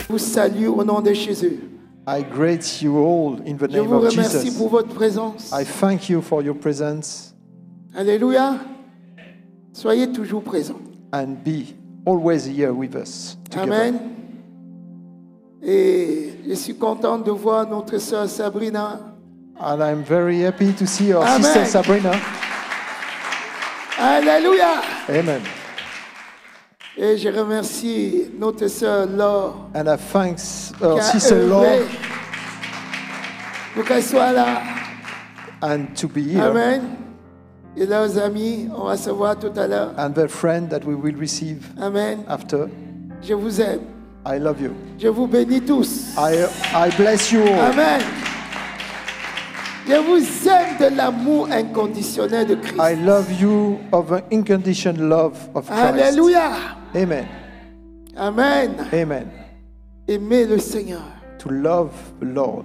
vous salue au nom de Jésus. I greet you all in the Je name vous of remercie Jesus. pour votre présence. I thank you for your presence Alléluia. Soyez toujours présents. and be always here with us together. Amen. Et je suis content de voir notre sœur Sabrina. And I'm very happy to see our Amen. sister Sabrina. Alléluia. Amen. Et je remercie notre sœur Laure And I thanks qui our a sister Laure œuvré pour qu'elle soit là. and to be here. Amen. Et leurs amis, on va se voir tout à l'heure. And the friend that we will receive Amen. after. Je vous aime. I love you. Je vous bénis tous. I bless you all. Amen. Je vous aime de l'amour inconditionnel de Christ. I love you of an unconditional love of Christ. Alléluia. Amen. Amen. Amen. Aimez le Seigneur. To love the Lord.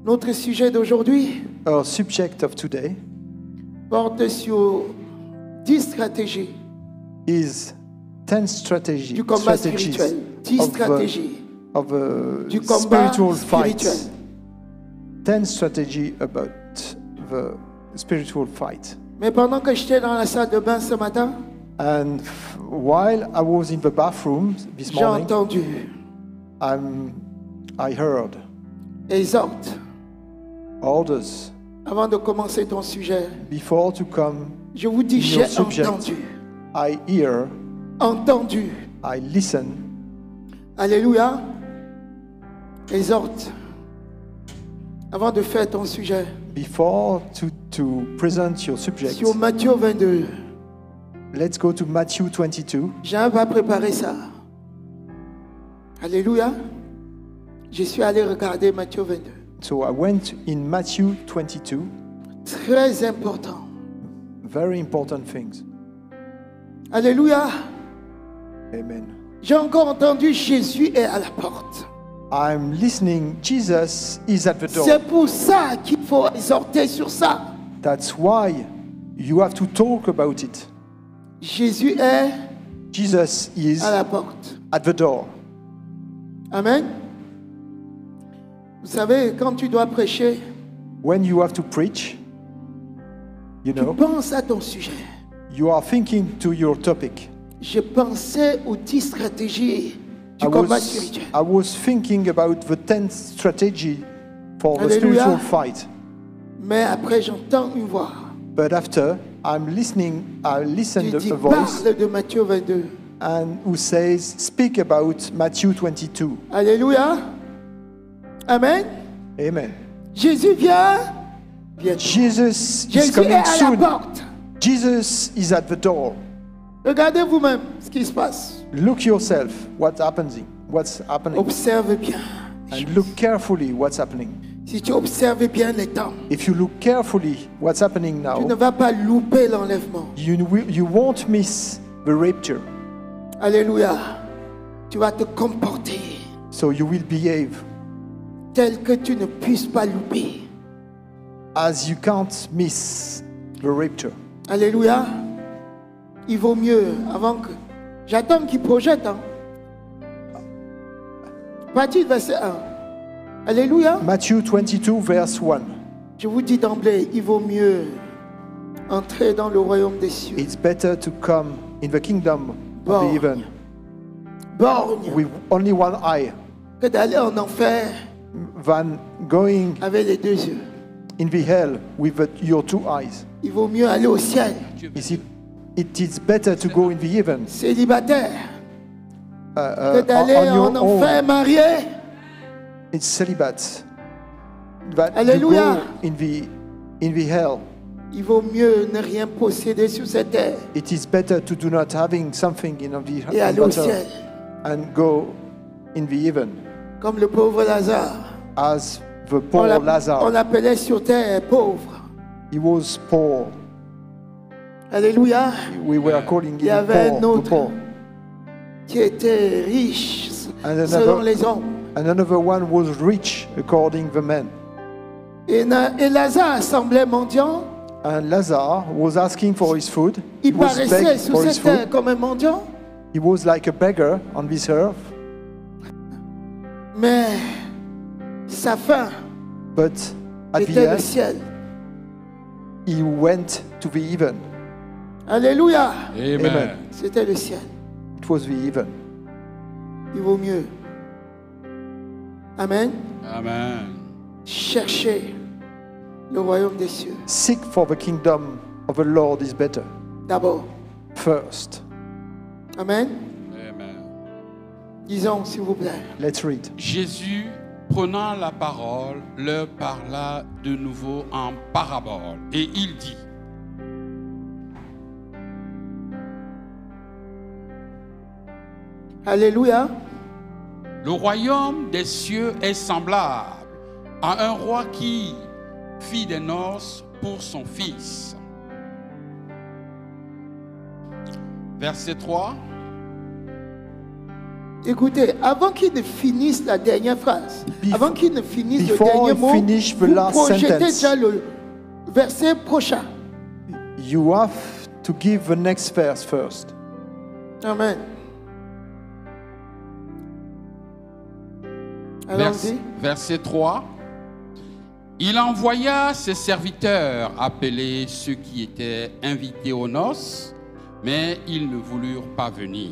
Notre sujet d'aujourd'hui Our subject of today porte sur 10 stratégies is 10 strategies du combat spirituel. 10 stratégies of a du combat spiritual spirituel. fight. 10 strategies about the spiritual fight. Mais pendant que j'étais dans la salle de bain ce matin, And while I was in the bathroom this j'ai morning, entendu I heard exhorte orders avant de commencer ton sujet. before to come. Je vous dis, In j'ai your subject. entendu. I listen. Alléluia. Exhorte avant de faire ton sujet. Before to present your subject, Sur Matthieu 22. let's go to Matthew 22. J'ai pas préparé ça. Alléluia. Je suis allé regarder Matthieu 22. So I went in Matthew 22. Très important. Very important things. Alléluia. Amen. J'ai encore entendu Jésus est à la porte. I'm listening. Jesus is at the door. C'est pour ça qu'il faut exhorter sur ça. That's why you have to talk about it. Jésus est Jesus is à la porte. at the door. Amen. Vous savez, quand tu dois prêcher, When you have to preach, you tu know, penses à ton sujet. you are thinking to your topic. Je pensais aux 10 stratégies du combat spirituel. I was thinking about the 10th strategy for the Alléluia. spiritual fight. Mais après, j'entends une voix. But after I'm listening, I listen Tu to dis, a voice parle de Matthieu 22. and who says, "Speak about Matthew 22." Alléluia. Amen. Amen. Jésus vient. Bientôt. Jesus is Jésus est coming à la soon. porte. Jesus is at the door. Regardez vous-même ce qui se passe. Look yourself. What's happening? What's happening? Observe bien. And look carefully what's happening. Si tu observes bien les temps, If you look carefully what's happening tu ne now, vas pas louper l'enlèvement. you won't miss the rapture. Alléluia. Tu vas te comporter So you will behave tel que tu ne puisses pas louper. as you can't miss the rapture. Alléluia. Il vaut mieux avant que... J'attends qu'il projette. Hein. Partie de verset 1. Alléluia. Matthew 22 verse 1. Je vous dis d'emblée, il vaut mieux entrer dans le royaume des cieux. It's better to come in the kingdom of the heaven Borgne with only one eye que d'aller en enfer than going avec les 2 yeux. in the hell with your 2 eyes. Il vaut mieux aller au ciel It is better to go in the heaven célibataire que d'aller on your en enfer own. marié. It's celibate. That you Alléluia. go in the hell. Il vaut mieux ne rien posséder sur cette terre It is better to do not having something in the et aller au earth ciel. and go in the heaven Comme le pauvre Lazare. as the poor Lazarus. On l'appelait sur terre pauvre. He was poor. Alléluia. We were calling Il y him avait un poor, the autre poor. qui était riche And selon les hommes. another one was rich according to the men. Et Lazare semblait mendiant. And Lazarus was asking for his food. He Il was paraissait begging sur for his cette terre food. comme un mendiant. He was like a beggar on this earth. Mais sa fin But at the était le end, ciel. he went to the heaven. Alléluia. Amen. C'était le ciel. It was the heaven. Il vaut mieux. Amen. Amen. Cherchez le royaume des cieux. Seek for the kingdom of the Lord is better. D'abord. First. Amen. Amen. Disons, s'il vous plaît. Let's read. Jésus, prenant la parole, leur parla de nouveau en parabole. Et il dit, Alléluia. le royaume des cieux est semblable à un roi qui fit des noces pour son fils. Verset 3. Écoutez, avant qu'il ne finisse la dernière phrase, avant qu'il ne finisse le before dernier I mot, finish the vous last projetez sentence. déjà le verset prochain. You have to give the next verse first. Amen. Allons-y. Verset 3. Il envoya ses serviteurs appeler ceux qui étaient invités aux noces, mais ils ne voulurent pas venir.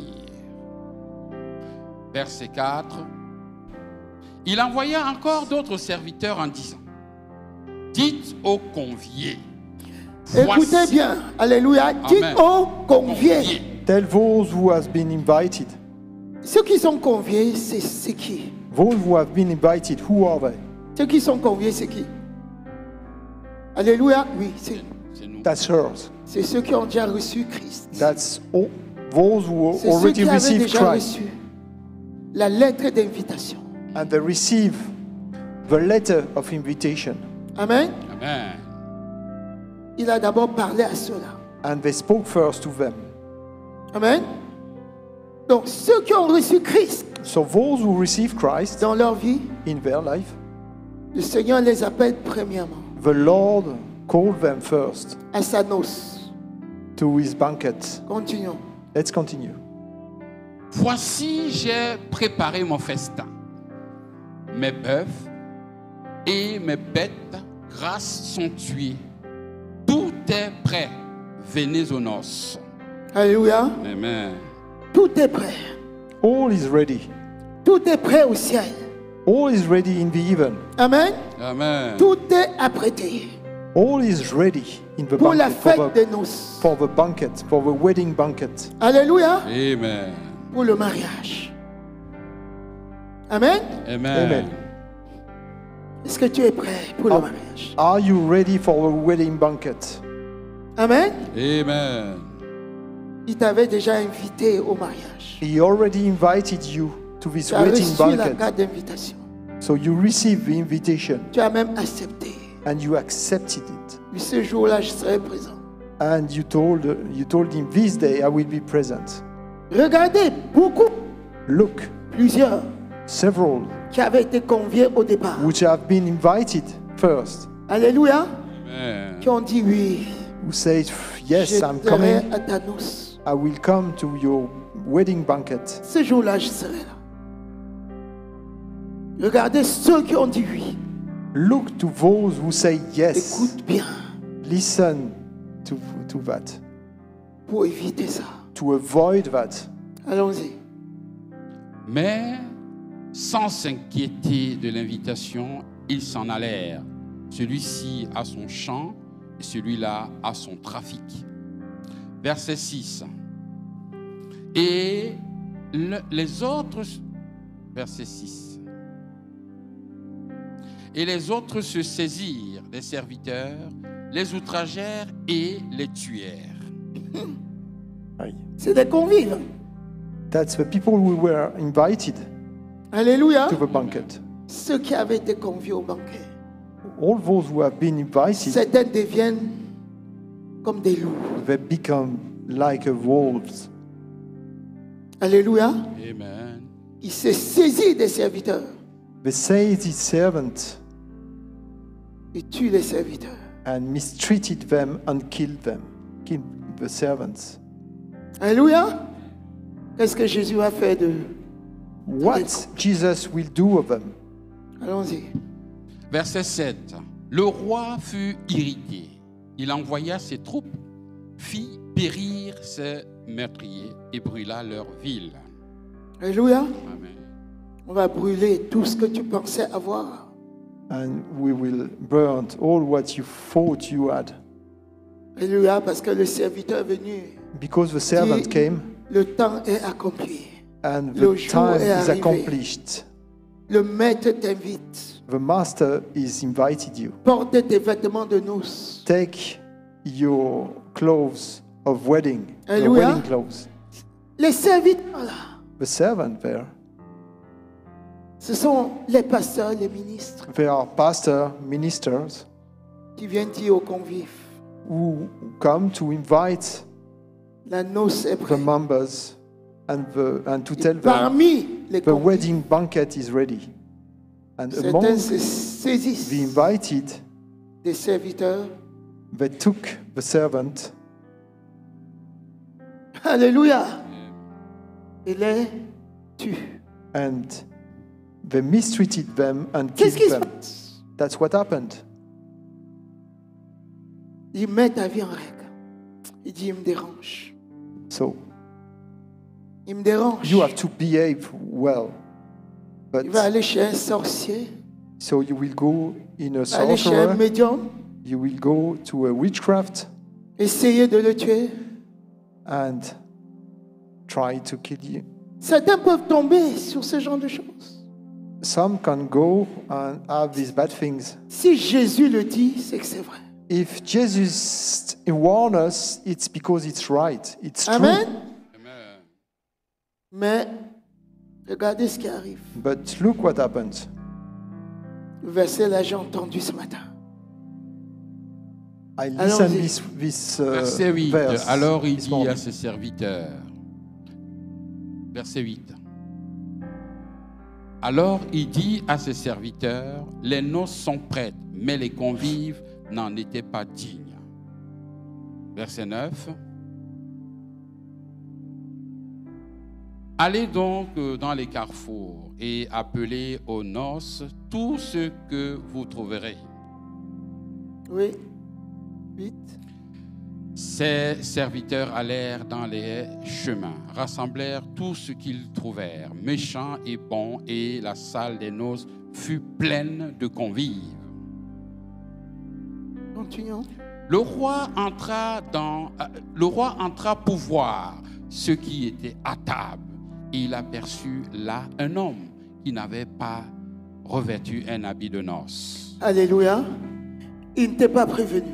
Verset 4. Il envoya encore d'autres serviteurs en disant, dites aux conviés. Écoutez voici- bien. Alléluia. Dites Amen. aux conviés. Tell those who has been invited. Ceux qui sont conviés, c'est qui? Those who have been invited, who are they? Ceux qui sont conviés, c'est qui? Alléluia. Oui, C'est nous. That's yours. c'est ceux qui ont déjà reçu Christ. That's all, those who C'est ceux already qui avaient received déjà Christ. reçu la lettre d'invitation. And they receive the letter of invitation. Amen. Amen. Il a d'abord parlé à ceux-là. And they spoke first to them. Amen. Donc, ceux qui ont reçu Christ So those who receive Christ dans leur vie, in their life, le Seigneur les appelle premièrement the Lord called them first à sa noce. to his banquet. Continuons. Let's continue. Voici, j'ai préparé mon festin. Mes bœufs et mes bêtes grasses sont tués. Tout est prêt. Venez aux noces. Alléluia. Amen. Tout est prêt. All is ready. Tout est prêt au ciel. All is ready in the heaven. Amen. Amen. Tout est apprêté All is ready in the pour la banquet, fête des noces. for the banquet, for the wedding banquet. Alléluia. Amen. Pour le mariage. Amen. Amen. Amen. Est-ce que tu es prêt pour le Ah. mariage? Are you ready for the wedding banquet? Amen. Amen. Il t'avait déjà invité au mariage. He already invited you to this Tu as wedding reçu la banquet. carte d'invitation. So you received the invitation Tu as même accepté. and you accepted it. Mais ce jour-là, je serai présent. And you told him, this day I will be present. Regardez, beaucoup, Look, plusieurs, several qui avaient été conviés au départ. which have been invited first, Alléluia. Amen. Qui ont dit oui. who say, yes, Je I'm serai coming. à ta noce. I will come to your wedding banquet. Ce jour-là, je serai là. Regardez ceux qui ont dit oui. Look to those who say yes. Écoute bien Listen to that, pour éviter ça. to avoid that. Allons-y. Mais sans s'inquiéter de l'invitation, ils s'en allèrent. Celui-ci à son champ et celui-là à son trafic. Verset 6. Et les autres... Verset 6. Et les autres se saisirent des serviteurs, les outragèrent et les tuèrent. Aye. C'est des convives. That's the people who were invited Alléluia. to the banquet. Ceux qui avaient été conviés au banquet. All those who have been invited, Certains deviennent comme des loups. they become like wolves. Alléluia. Amen. Il s'est saisi des serviteurs They seized his servants et tue les serviteurs. and mistreated them and killed the servants. Alléluia. Qu'est-ce que Jésus a fait d'eux? what Jesus will do of them. Allons-y. Verset 7. Le roi fut irrité. Il envoya ses troupes, fit périr ses meurtriers et brûla leur ville. Alléluia. Amen. On va brûler tout ce que tu pensais avoir. And we will burn all what you thought you had. Alléluia, parce que le serviteur est venu. Because the servant Dit, came le temps est accompli. and Le the jour time est is arrivé. accomplished. Le maître t'invite. The master is invited you. Porte tes vêtements de noces. Take your clothes of wedding, your Alléluia. wedding clothes. Les serviteurs là, The servant there, ce sont les pasteurs, les ministres they are pastors, ministers qui viennent dire aux convives, who come to invite la noce est the prête. members and to Et tell them parmi les the convives, wedding banquet is ready. And among certains se saisissent the invited, des serviteurs. they took the servant Alléluia. Et les tuent. and they mistreated them and Qu'est-ce qui killed se them. passe? That's what happened. Il met ta vie en règle. Il dit, il me dérange. So Il me dérange. you have to behave well. But Il va aller chez un sorcier. so you will go in a Il va aller chez un sorcerer, médium. you will go to a witchcraft Essayer de le tuer. and try to kill you. Certains peuvent tomber sur ce genre de choses. Some can go and have these bad things. Si Jésus le dit, c'est que c'est vrai. If Jesus warns us, it's because it's right. It's Amen. true. Amen. Mais regardez ce qui arrive. But look what happens. Le verset là, j'ai entendu ce matin. I listened Allons-y. this Verset 8. verse Alors il this dit morning. à ses serviteurs. Verset 8. Alors il dit à ses serviteurs, les noces sont prêtes, mais les convives n'en étaient pas dignes. Verset 9. Allez donc dans les carrefours et appelez aux noces tout ce que vous trouverez. Oui. 8. Ses serviteurs allèrent dans les chemins, rassemblèrent tout ce qu'ils trouvèrent, méchants et bons, et la salle des noces fut pleine de convives. Continuons. Le roi entra pour voir ceux qui étaient à table, et il aperçut là un homme qui n'avait pas revêtu un habit de noces. Alléluia. Il ne t'est pas prévenu.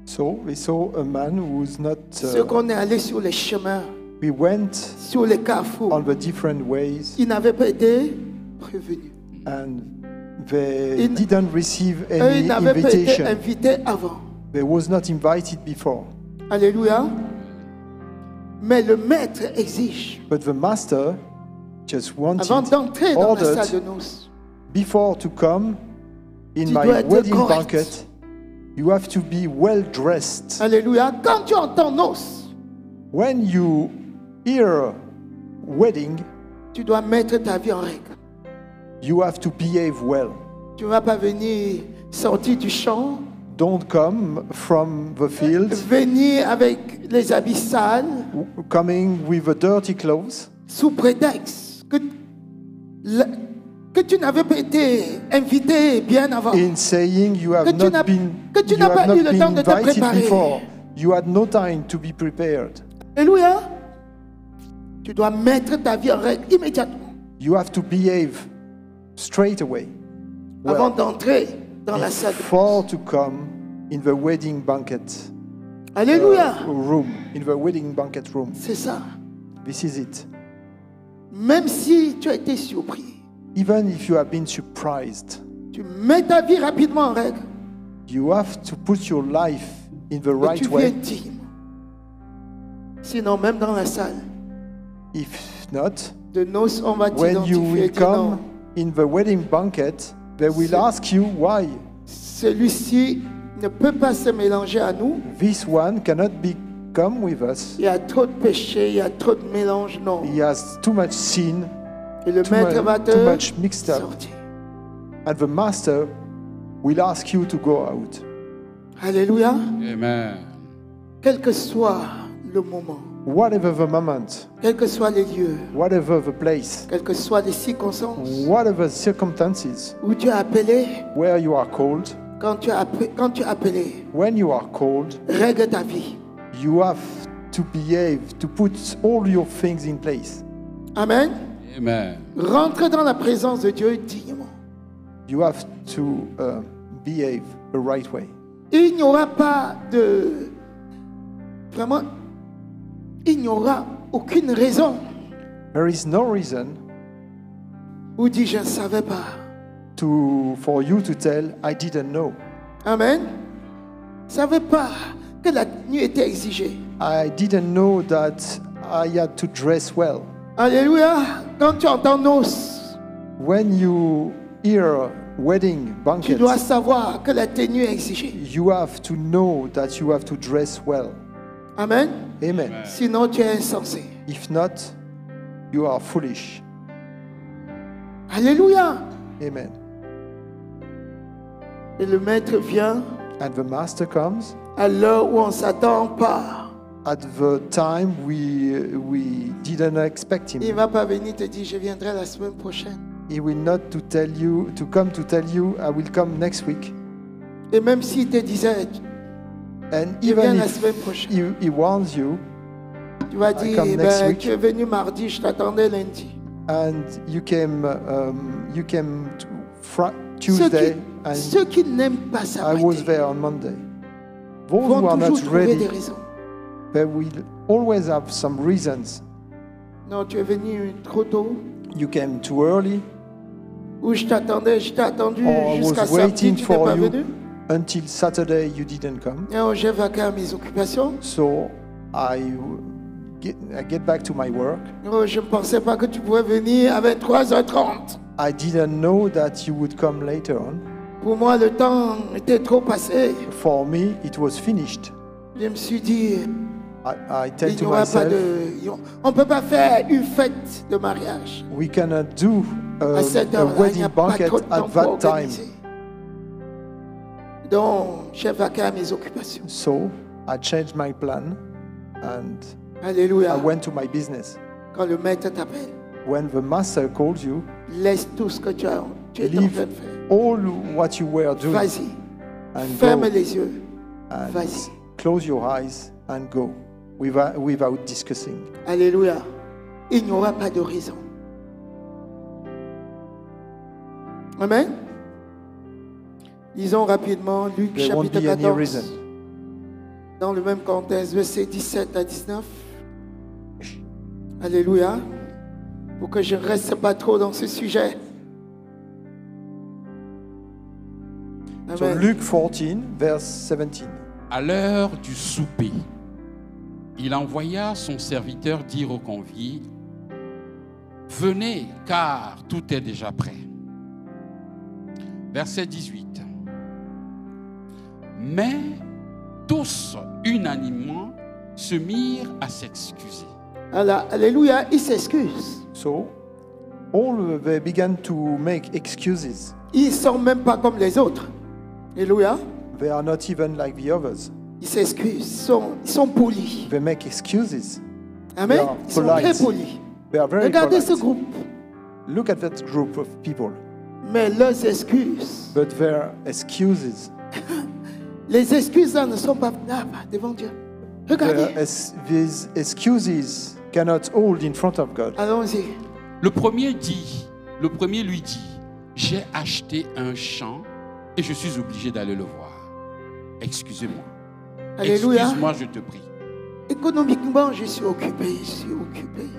So we saw a man who was not. Ceux qu'on est allé sur les chemins, We went sur les carrefours, on the different ways, ils n'avaient pas été prévenus. and they Ils- didn't receive Eux, any ils n'avaient pas été invitation. invités avant. They was not invited before. Alléluia. Mais le maître exige, But the master just wanted, avant d'entrer dans la ordered, salle de noces, before to come in Tu my dois être wedding correct. banquet, you have to be well dressed. alléluia, quand tu entends noces, When you hear wedding, tu dois mettre ta vie en règle. you have to behave well. Tu ne vas pas venir sortir du champ, Don't come from the field venir avec les habits sales, coming with the dirty clothes sous prétexte que tu n'avais pas été invité bien avant. in saying you have Que tu n'as- not been, que tu you n'as have pas not eu le been temps de te invited préparer. before. You had no time to be prepared. Alléluia. Tu dois mettre ta vie en règle immédiatement You have to behave straight away. avant Well, d'entrer dans la salle de before to come in the wedding banquet Alléluia. room, in the wedding banquet room. C'est ça. This is it. Même si tu as été surpris, Even if you have been surprised, tu mets ta vie rapidement en règle you have to put your life in the et right tu viens way. digne. Sinon, même dans la salle If not, de noces, on va when you t'identifier. will dire non, come in the wedding banquet, they will C'est- ask you why. celui-ci ne peut pas se mélanger à nous. This one cannot come with us. Il y a trop de péché, il y a trop de mélange. Non. He has too much sin. Et le too, maître va too te much mixed up. sortir. And the master will ask you to go out. Alléluia. Amen. Quel que soit le moment, Whatever the moment, quels que soient les lieux, whatever the place, quelles que soient les circonstances whatever the circumstances, où tu as appelé, where you are called, quand tu as appelé, when you are called, règle ta vie. you have to behave, to put all your things in place. Amen. Amen. Rentre dans la présence de Dieu dignement. You have to behave the right way. Il n'y aura pas de... Vraiment, il n'y aura aucune raison There is no reason où dire je ne savais pas. for you to tell, I didn't know. Amen. Je ne savais pas que la tenue était exigée. I didn't know that I had to dress well. Alléluia. Quand tu entends noces, When you hear wedding tu dois banquet, savoir que la tenue est exigée. you have to know that you have to dress well. Amen. Amen. Sinon, tu es insensé. If not, you are foolish. Alléluia. Amen. Et le maître vient And the master comes à l'heure où on ne s'attend pas. at the time we didn't expect Il ne him. va pas venir te dire je viendrai la semaine prochaine. He will not come to tell you I will come next week. Et même s'il te disait And je viens even la if semaine prochaine, he warns you tu vas I dire come eh next ben, week. tu es venu mardi, je t'attendais lundi. and you came to Tuesday and Ceux qui n'aiment pas I was s'arrêter there on Monday. Those vont who are toujours not trouver des ready, raisons. they will always have some reasons. Non, tu es venu trop tôt. You came too early, Ou je t'ai attendu or I jusqu'à was samedi, waiting tu n'es for pas you venu. until Saturday you didn't come. Et j'ai vaqué à mes occupations. So I get back to my work. Oh, je ne pensais pas que tu pouvais venir à 23h30. I didn't know that you would come later on. Pour moi, le temps était trop passé. For me, it was finished. Je me suis dit, I tell il to n'y aura pas myself, on ne peut pas faire une fête de mariage. we cannot do À cette a heure-là, il n'y wedding a pas banquet trop de temps at pour that time. organiser. Donc, j'ai vaqué à mes occupations. So I changed my plan and Alléluia. I went to my business. Quand le maître t'appelle, When the master called you, laisse tout ce que tu es en leave train de faire. all what you were doing Vas-y. and Ferme go les yeux. and Vas-y. close your eyes and go without discussing. Alléluia. Il n'y aura pas de raison. Amen. Lisons rapidement Luc There won't chapitre be any 14. reason. Dans le même contexte, versets 17 à 19. Alléluia. Pour que je ne reste pas trop dans ce sujet. So Amen. Luke 14, verse 17. À l'heure du souper, il envoya son serviteur dire aux conviés, « Venez, car tout est déjà prêt. » Verset 18. Mais tous, unanimement, se mirent à s'excuser. Alléluia, il s'excuse. So all they began to make excuses. Ils ne sont même pas comme les autres. Alléluia. They are not even like the others. Ils s'excusent. Ils sont polis. They make excuses. Amen. They are Ils sont polite. très polis. They are very Regardez polite. ce groupe. Look at that group of people. Mais leurs excuses, But their excuses, les excuses là ne sont pas valables devant Dieu. Regardez. these excuses cannot hold in front of God. Allons-y. Le premier lui dit, « J'ai acheté un champ et je suis obligé d'aller le voir. Excusez-moi. Alléluia. Excuse-moi, je te prie. » Économiquement, je suis occupé.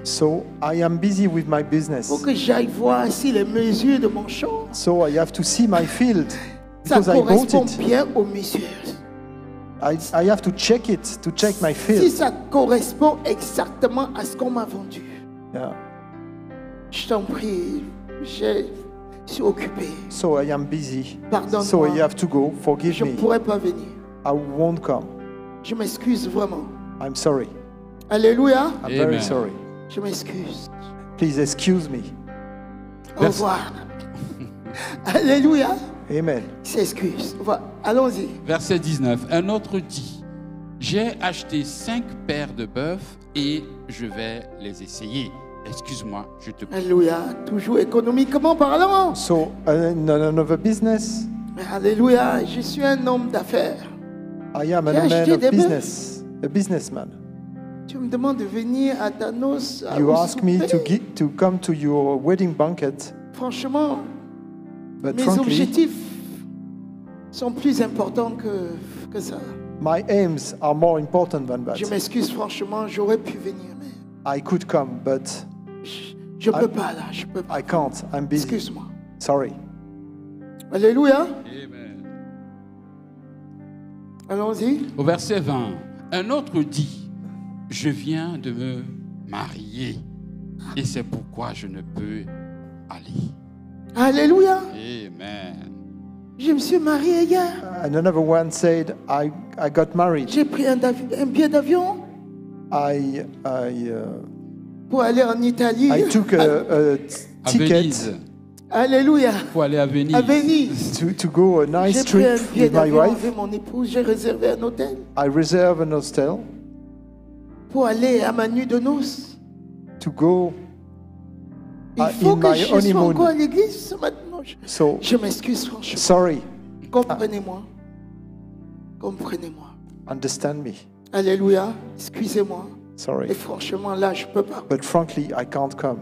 So I am busy with my business. Il faut que j'aille voir si les mesures de mon champ, So I have to see my field ça because I bought correspond it. bien aux mesures. I have to check it, to check my Si field. ça correspond exactement à ce qu'on m'a vendu, Yeah. je t'en prie, je suis occupé. So I am busy. Pardonne-moi. So I have to go. Forgive Je ne me. pourrai pas venir. I won't come. Je m'excuse vraiment. I'm sorry. Alléluia. I'm very Amen. sorry. Je m'excuse. Please excuse me. Au revoir. Alléluia. Amen. Il s'excuse. Allons-y. Verset 19. Un autre dit, j'ai acheté 5 paires de bœufs et je vais les essayer. Excuse-moi, je te prie. Alléluia. Toujours économiquement parlant. So, in another business, Alléluia. Je suis un homme d'affaires. I am a J'ai man acheté of des business, a businessman. Tu me demandes de venir à ta noce. You au ask me souper. to come to your wedding banquet, Franchement, but mes frankly, objectifs sont plus importants que ça. my aims are more important than that. Je m'excuse, franchement, j'aurais pu venir, mais I could come, but je peux pas là, je peux pas. I can't. I'm busy. Excuse-moi. Sorry. Alléluia. Amen. Allons-y. Au verset 20, un autre dit, je viens de me marier et c'est pourquoi je ne peux aller. Alléluia. Amen. Je me suis marié hier. And another one said, I got married. J'ai pris un billet d'avion pour aller en Italie. I took a À ticket Venise. Alléluia. Faut aller à Venise. À Venise. to go a nice J'ai pris un trip billet with my d'avion wife. avec mon épouse. J'ai réservé un hôtel I reserve an hostel pour aller à ma nuit de noces. to go Il faut in que my je sois honeymoon. encore à l'église ce matin. So, Je m'excuse franchement. sorry, Comprenez-moi. Comprenez-moi. understand me. Alléluia. Excusez-moi. Sorry. Et franchement, là, je peux pas. But frankly, I can't come.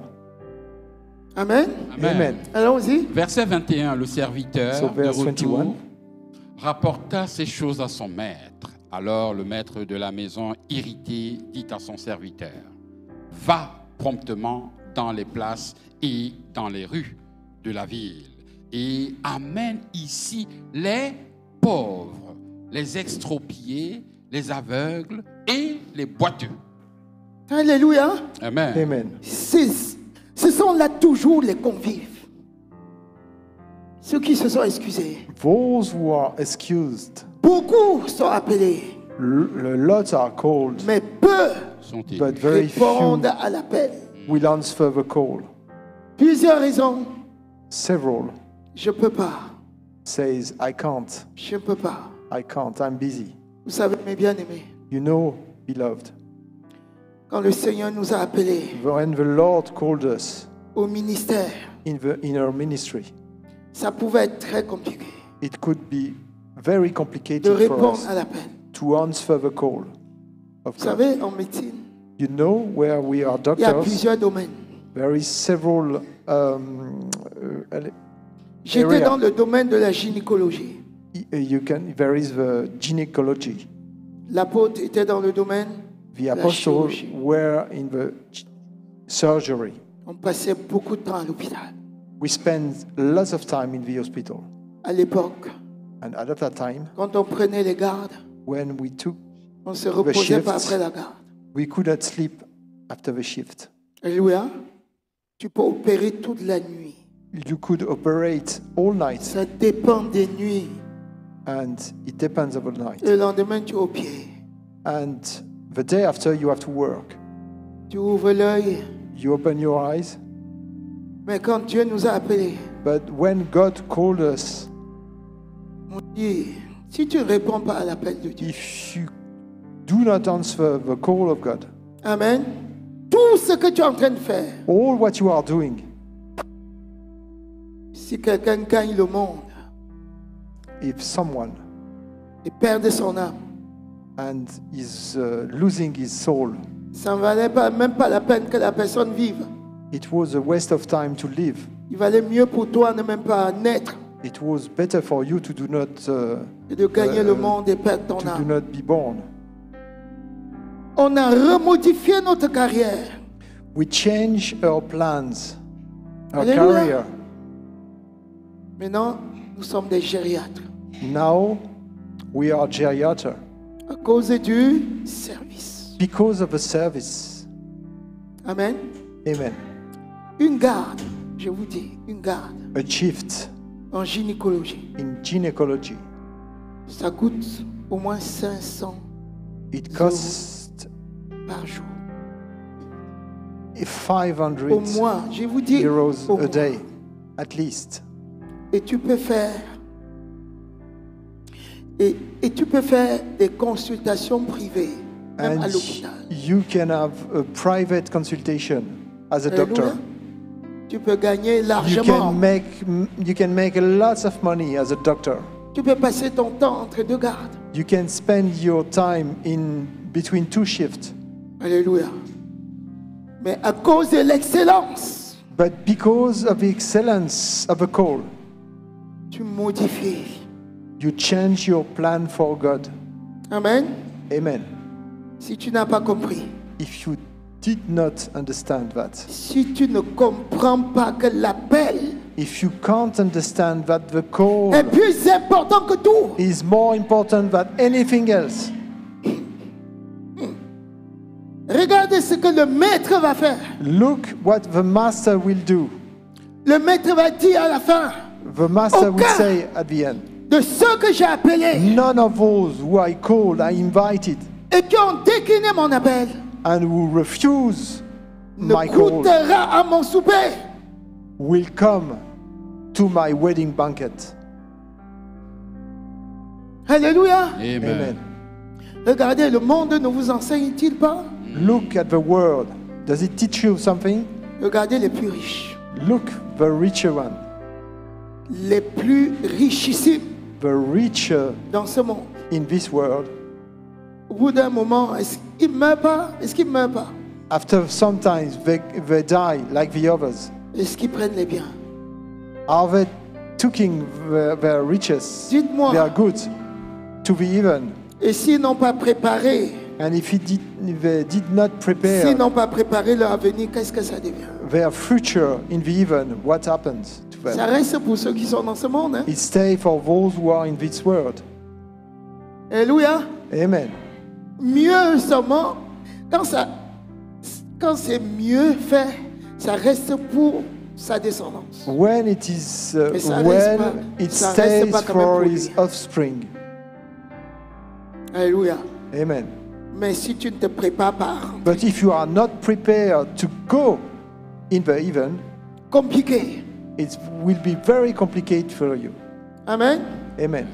Amen. Amen. Allons-y. Verset 21, le serviteur So, de verse retour 21. rapporta ces choses à son maître. Alors le maître de la maison, irrité, dit à son serviteur, va promptement dans les places et dans les rues de la ville et amène ici les pauvres, les extropiés, les aveugles et les boiteux. Alléluia. Amen. Amen. Ce sont là toujours les convives. Ceux qui se sont excusés. Those who are excused, Beaucoup sont appelés, lots are called, mais peu Sont-ils. but very few répondent à l'appel. will answer the call. Plusieurs raisons. Several Je ne peux pas. says, I can't, Je ne peux pas. I'm busy. Vous savez, mes bien-aimés, You know, beloved, quand le Seigneur nous a appelés when the Lord called us au ministère, in our ministry, ça pouvait être très compliqué it could be very de complicated for répondre us à l'appel. to answer the call of Vous God. savez, en médecine, You know, where we are il y a doctors, plusieurs domaines. there is several J'étais area. dans le domaine de la gynécologie. there is the gynecology. L'apôtre était dans le domaine The de la apostles chirurgie. were in the surgery. On passait beaucoup de temps à l'hôpital. We spent lots of time in the hospital. À l'époque, And at that time, quand on prenait les gardes, when we took, on se reposait pas shifts. après la garde. we could not sleep after the shift. Alléluia. Tu peux opérer toute la nuit. You could operate all night, Ça dépend des nuits. and it depends on the night. Le lendemain, tu es au pied. And the day after, you have to work. Tu ouvres l'œil. You open your eyes. Mais quand Dieu nous a appelés, But when God called us, on dit, si tu ne réponds pas à l'appel de Dieu, if you do not answer the call of God, Amen, tout ce que tu es en train de faire, all what you are doing, si quelqu'un gagne le monde if someone et perd son âme, and is losing his soul, ça ne valait pas, même pas la peine que la personne vive. it was a waste of time to live. Il valait mieux pour toi ne même pas naître It was better for you to do not que de gagner le monde et perdre ton to do âme. not be born. On a remodifié notre carrière. We change our plans, our Alléluia. career. Maintenant, nous sommes des gériatres Now we are geriater à cause du service. because of the service. Amen. Amen. Une garde, je vous dis, une garde A shift en gynécologie, in gynecology. ça coûte au moins 500 It costs par jour. Au 500 mois, je vous dis, euros au a mois. day. at least. Et tu peux faire et tu peux faire des consultations privées, même à And l'hôpital. you can have a private consultation as a doctor. Alléluia. Tu peux gagner You largement. can make lots of money as a doctor. Tu peux passer ton temps entre deux gardes. You can spend your time in between two shifts. Alléluia. Mais à cause de l'excellence, But because of the excellence of a call, tu modifies. you change your plan for God. Amen. Amen. Si tu n'as pas compris, If you did not understand that, si tu ne comprends pas que l'appel if you can't understand that the call est plus important que tout, is more important than anything else, regardez ce que le maître va faire. look what the master will do. Le maître va dire à la fin, The master will Aucun. say at the end, de ceux que j'ai appelés none of those who I called, I invited, et qui ont décliné mon appel, and who refuse ne my call goûtera à mon souper. will come to my wedding banquet. Alléluia. Amen. Amen. Regardez, le monde ne vous enseigne-t-il pas? Look at the world. Does it teach you something? Regardez les plus riches, Look, the richer one, les plus richissimes the richer dans ce monde. in this world, Au bout d'un moment, est-ce qu'ils ne meurent pas? Est-ce qu'ils ne meurent pas? after sometimes they die like the others. Est-ce qu'ils prennent les biens? Are they taking their riches? Dites-moi. They are good to be even. Et s'ils n'ont pas préparé, And if they did not prepare s'ils n'ont pas préparé leur avenir, qu'est-ce que ça devient? their future in the even, what happens to Ça them? reste pour ceux qui sont dans ce monde. Hein? It stays for those who are in this world. Alléluia. Amen. Mieux seulement, quand c'est mieux fait, ça reste pour sa descendance. When it is Mais ça reste pas- well, it ça reste stays pas quand même for pour his lui. offspring. Alléluia. Amen. Mais si tu ne te prépares pas, But if you are not prepared to go in the even, compliqué. it will be very complicated for you. Amen. Amen.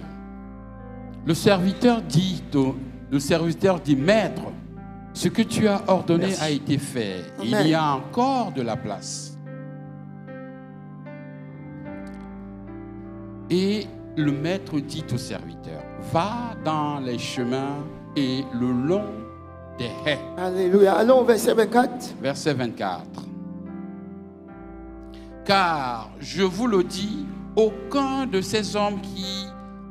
Le serviteur dit, Maître, ce que tu as ordonné Merci. a été fait. Amen. Il y a encore de la place. Et le maître dit au serviteur, va dans les chemins et le long des haies. Alléluia. Allons au verset 24. Verset 24. Car, je vous le dis, aucun de ces hommes qui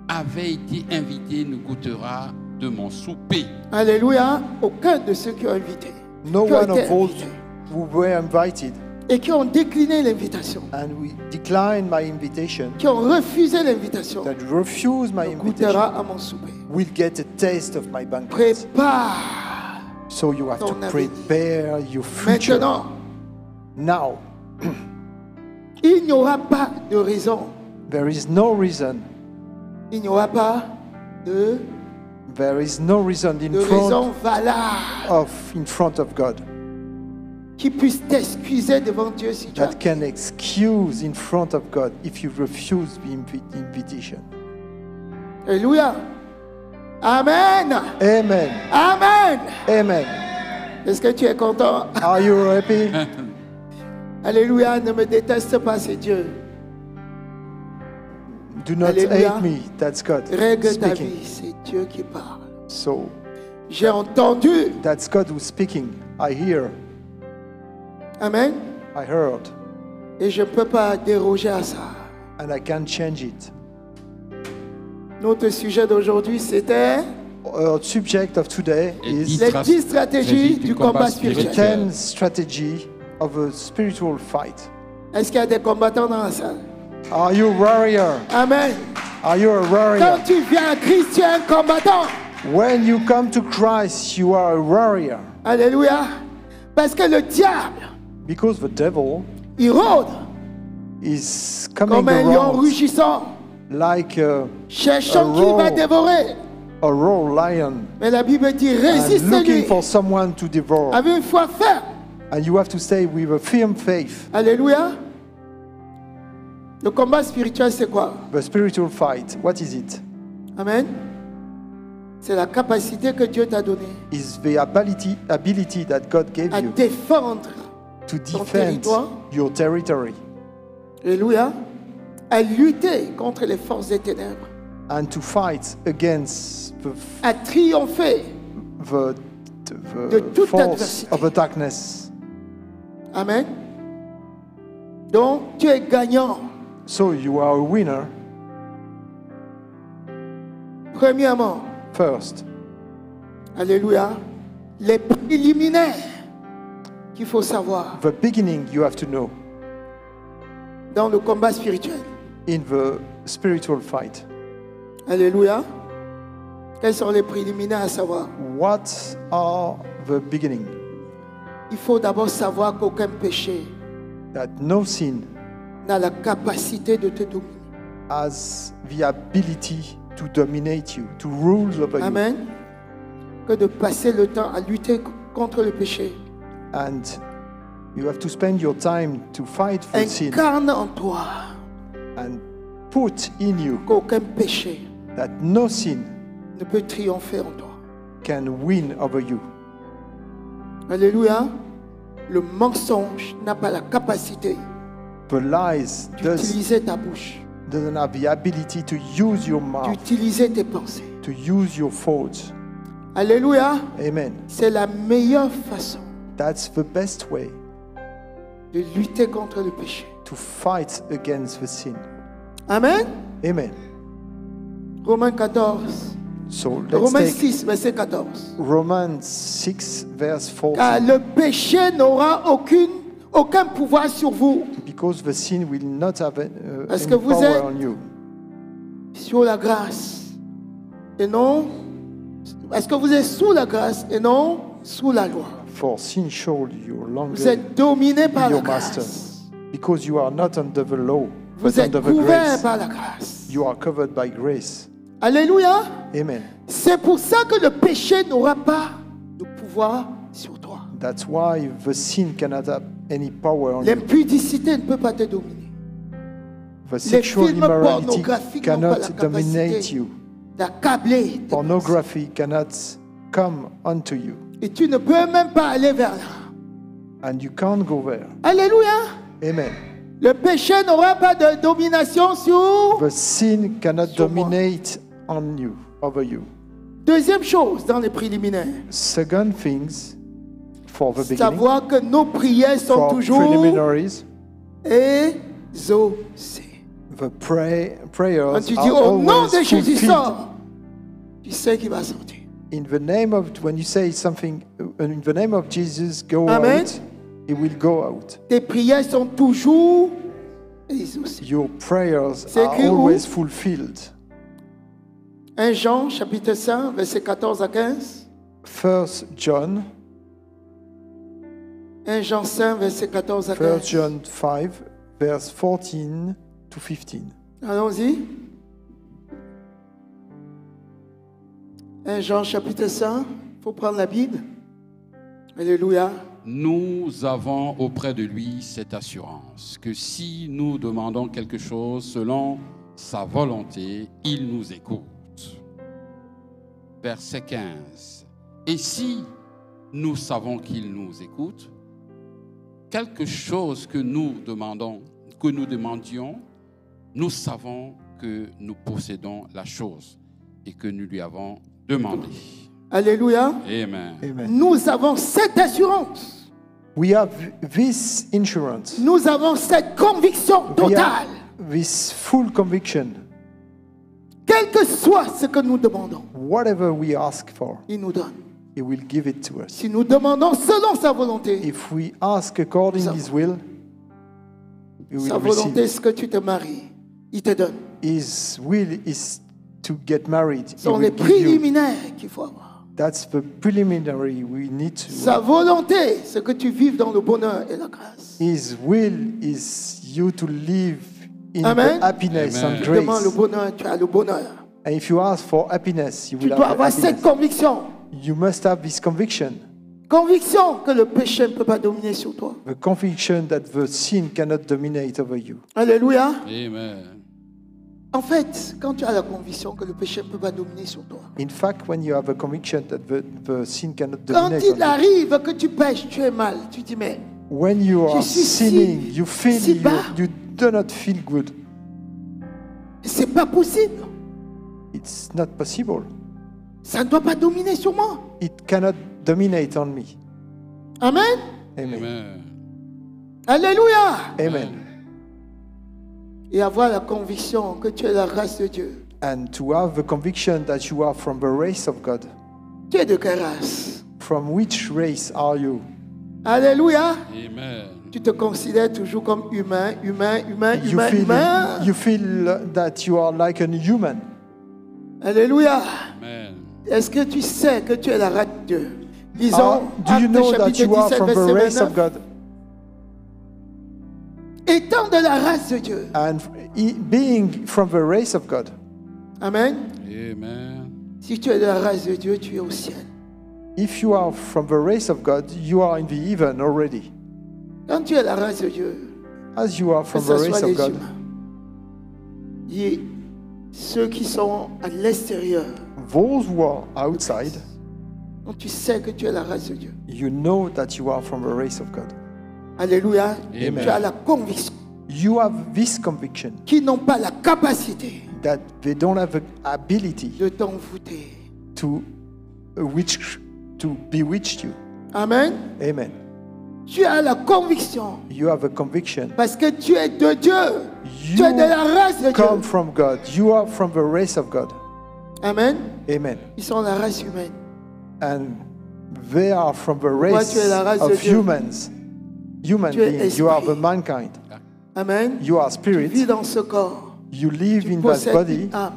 avaient été invités ne goûtera de mon souper. Alléluia. Aucun de ceux qui ont invité. No qui ont one été of those invités who were invited et qui ont décliné l'invitation, and we declined my invitation, qui ont refusé l'invitation, that refused my ne invitation, goûtera à mon souper. will get a taste of my banquet. Prépare So you have to ton avenir. prepare your future Maintenant. now. Il n'y aura pas de raison. There is no reason. Il n'y aura pas de There is no reason raison valable in front of God qui puisse t'excuser devant Dieu si tu as. that can excuse in front of God if you refuse the invitation. Alléluia. Amen. Amen. Amen. Amen. Est-ce que tu es content? Are you happy? Alléluia. Ne me déteste pas, c'est Dieu. Do not Alléluia. hate me. That's God Règle ta speaking. vie, c'est Dieu qui parle. So J'ai entendu. that's God who's speaking. I hear. Amen. I heard. Et je ne peux pas déroger à ça. And I can't change it. Notre sujet d'aujourd'hui, c'était Our subject of today is les 10 stratégies du combat the spirituel. 10 strategy of a spiritual fight. Est-ce qu'il y a des combattants dans la salle? Are you a warrior? Amen. Are you a Quand warrior? tu viens à Christ, tu es un combattant. When you come to Christ, you are a warrior. Alléluia. Parce que le diable, Because the devil il rôde is coming comme un lion around rugissant, like a cherchant A qui va roar. dévorer. raw lion Mais la Bible dit, and résiste-lui looking for someone to devour. avec une foi ferme. And you have to stay with a firm faith. Alléluia. Le combat spirituel, c'est quoi? The spiritual fight, what is it? Amen. C'est la capacité que Dieu t'a donnée Is the ability that God gave à you défendre to ton defend territoire. your territory Alléluia. À lutter contre les forces des ténèbres. and to fight against À triompher. De toute force adversité. of the darkness. Amen. Donc, tu es gagnant. So you are a winner Premièrement, first. alléluia, les préliminaires qu'il faut savoir The beginning you have to know dans le combat spirituel. in the spiritual fight. Alléluia. Quels sont les préliminaires à savoir? What are the beginning? Il faut d'abord savoir qu'aucun péché That no sin n'a la capacité de te dominer. has the ability to dominate you, to rule over Amen. Que de passer le temps à lutter contre le péché. you. And you have to spend your time to fight for sin Incarne en toi and put in you qu'aucun péché that no sin ne peut triompher en toi. can win over you. Alléluia. Le mensonge n'a pas la capacité The lies d'utiliser ta bouche, doesn't have the ability to use your mouth, d'utiliser tes pensées. to use your thoughts. Alléluia. Amen. C'est la meilleure façon That's the best way de lutter contre le péché. to fight against the sin. Amen. Amen. Romains 14. So Romains let's take 6, verset 14. Romans 6, verse Car 14. le péché n'aura aucun pouvoir sur vous. Because the sin will not have Parce any que vous power êtes- on you. Sur la grâce. Et non. Est-ce que vous êtes sous la grâce et non sous la loi? For sin shall you Vous longer êtes dominé par la your master. grâce. Because you are not under the law, Vous but êtes under the couvert grace. par la grâce. You are covered by grace. Alléluia. Amen. C'est pour ça que le péché n'aura pas de pouvoir sur toi. That's why the sin cannot have any power on you. L'impudicité ne peut pas te dominer. The sexual films immorality pornographiques n'ont pas la cannot dominate capacité you. D'accabler tes pensées. Pornography cannot come onto you. Et tu ne peux même pas aller vers là. And you can't go there. Alléluia. Amen. Le péché n'aura pas de domination sur. The sin cannot Sur moi. dominate on you, over you. Deuxième chose dans les préliminaires. Second things, for the beginning, Savoir que nos prières sont for toujours preliminaries, exaucées. the prayers Quand tu are dis au nom always de Jésus fulfilled. sort, tu sais qu'il va sortir. In the name of, when you say something, in the name of Jesus, go Amen. out, He will go out. Tes prières sont toujours exaucées. Your prayers C'est are écrit où? always fulfilled. 1 Jean chapitre 5 verset 14 à 15. 1 John, 1 Jean 5 verset 14 à 1 15. John 5, verse 14 to 15. Allons-y. 1 Jean chapitre 5. Il faut prendre la Bible. Alléluia. Nous avons auprès de lui cette assurance que si nous demandons quelque chose selon sa volonté, il nous écoute. Verset 15. Et si nous savons qu'il nous écoute, quelque chose que nous demandions, nous savons que nous possédons la chose et que nous lui avons demandé. Alléluia. Amen. Amen. Nous avons cette assurance. We have this insurance. Nous avons cette conviction We totale. have this full conviction. Quel que soit ce que nous demandons, Whatever we ask for, il nous donne. He will give it to us. Si nous demandons selon sa volonté, If we ask according His will, we sa will volonté, receive. c'est que tu te maries. Il te donne. His will is to get married. He Ce sont will les give you. préliminaires qu'il faut avoir. That's the preliminary we need to. Sa volonté, c'est que tu vives dans le bonheur et la grâce. His will is you to live in Amen. the happiness Amen. and Tu demandes le grace. bonheur, tu as le bonheur. And if you ask for happiness, you Tu will dois have avoir cette happiness. conviction. You must have this conviction. Conviction que le péché ne peut pas dominer sur toi. The conviction that the sin cannot dominate over you. Alléluia. Amen. En fait, quand tu as la conviction que le péché ne peut pas dominer sur toi, In fact, when you have a conviction that the sin cannot quand dominate il on you, arrive que tu pèches, tu es mal, tu dis mais when you Je are suis sinning, si- you feel si bas. you do not feel good. c'est pas possible. It's not possible. Ça ne doit pas dominer sur moi. It cannot dominate on me. Amen. Amen. Amen. Alléluia. Amen. Et avoir la conviction que tu es la race de Dieu. And to have the conviction that you are from the race of God. Tu es de quelle race? From which race are you? Alléluia. Amen. Tu te considères toujours comme humain. You feel that you are like a human. Alléluia. Amen. Est-ce que tu sais que tu es la race de Dieu? Disons, Do you Actes know that chapitre you are 17, from the verset race 29. of God? Étant de la race de Dieu. And being from the race of God. Amen. Amen. Si tu es de la race de Dieu, tu es au ciel. If you are from the race of God, you are in the heaven already. Quand tu es la race de Dieu, As you are que from ce the soit race of les God, humains, et ceux qui sont à l'extérieur, those who are outside, donc tu sais que tu es la race de Dieu. you know that you are from the race of God. Alléluia. Amen. Tu as la conviction You have this conviction qu'ils n'ont pas la capacité that they don't have the ability de t'envoûter. to bewitch you. Amen. Amen. Tu as la conviction You have a conviction. parce que tu es de Dieu. Tu es de la race de You come Dieu. from God. You are from the race of God. Amen. Amen. Ils sont la race humaine. And they are from the Pourquoi race tu es la race de of Dieu? humans. Human Tu es beings. You are esprit. the mankind. Amen. You are Tu vis spirit. dans ce corps. You live Tu in that possèdes body. une âme.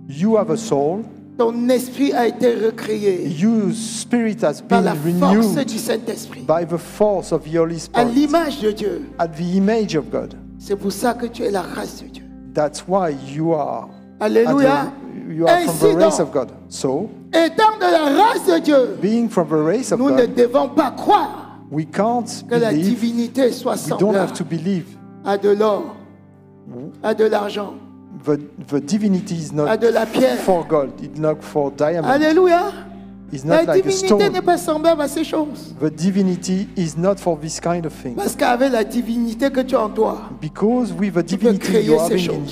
You have a soul. Ton esprit a été recréé Your spirit has par been la force renewed du Saint-Esprit. by the force of the Holy À Spirit l'image de Dieu. at the image of God. C'est pour ça que tu es la race de Dieu. That's why you are Alléluia. you are from Ainsi the race donc, of God. So, étant de la race de Dieu, being from the race of nous ne God, devons pas croire we can't que la believe, divinité soit we don't have semblable to believe à de l'or, à de l'argent, the divinity is à not de la pierre. for gold, it's not for diamond, Alléluia. it's La not like a divinité n'est stone. pas semblable à ces choses. The divinity is not for this kind of thing. Parce qu'avec la divinité que tu as en toi, Because with the Tu peux divinity créer you ces having in choses.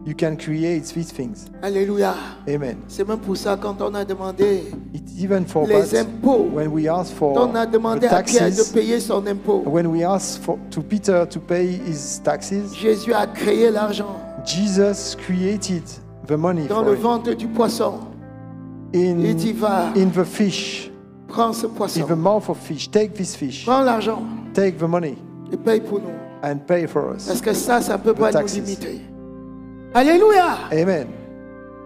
you can create these things. Alléluia. Amen. C'est même pour ça quand on a demandé It's even for les that impôts, when we ask for on a demandé the à Pierre de taxes, payer son impôt. when we ask to Peter to pay his taxes, Jésus a créé l'argent Jesus created the money dans for le it. ventre du poisson. Il dit va, in the fish, prends ce in the poisson, mouth of fish. Take this fish, prends l'argent take the money, et paye pour nous. and pay for us. Parce que ça ne peut pas nous taxes. limiter. Alléluia. Amen.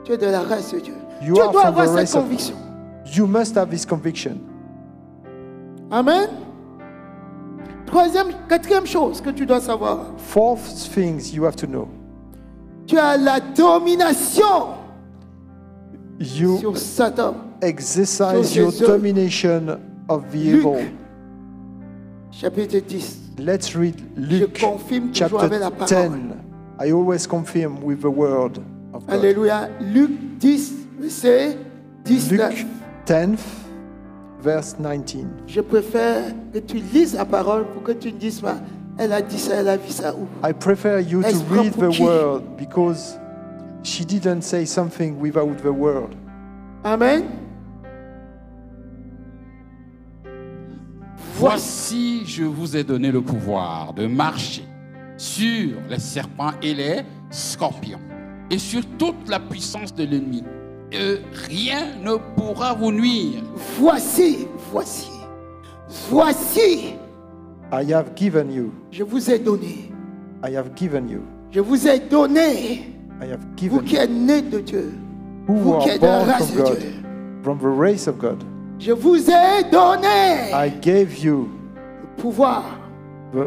Tu es de la race de Dieu. You Tu are dois from the avoir cette race of- conviction. You must have this conviction. Amen. Quatrième chose que tu dois savoir. Fourth things you have to know. Tu as la domination You sur Satan. exercise Sur your ces œuvres. domination of the Luc. evil. Chapitre 10. Let's read Je Luke confirme toujours avec la chapter parole. 10. I always confirm with the word of God. Alléluia. Luc 10, verset 19. Luke 10, verse 19. Je préfère que tu lises la parole pour que tu ne dises pas, elle a dit ça, elle a vu ça où. I prefer you to Est-ce read pour the qui? word because she didn't say something without the word. Amen. Voici, je vous ai donné le pouvoir de marcher sur les serpents et les scorpions et sur toute la puissance de l'ennemi. Et rien ne pourra vous nuire. Voici, voici, voici, I have given you. je vous ai donné, I have given you. je vous ai donné, I have vous given qui you. êtes nés de Dieu, Who vous qui are êtes de la born race from de God, Dieu, from the race of God. je vous ai donné I gave you le pouvoir. the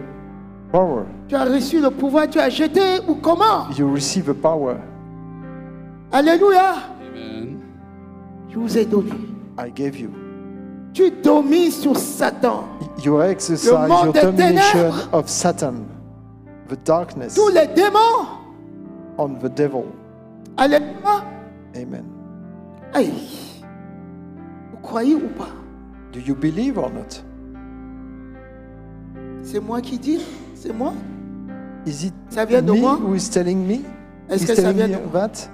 power. Tu as reçu le pouvoir, tu as jeté ou comment? You receive the power. Alléluia. Amen. Je vous ai donné. I gave you. Tu domines sur Satan. You exercise Le monde your des domination ténèbres. of Satan, the darkness, Tous les démons. on the devil. Alléluia. Amen. Aïe. Vous croyez ou pas? Do you believe or not? C'est moi qui dis? C'est moi? Is it Ça vient de me moi? who is telling me? Est-ce He's que ça telling vient me de moi? that?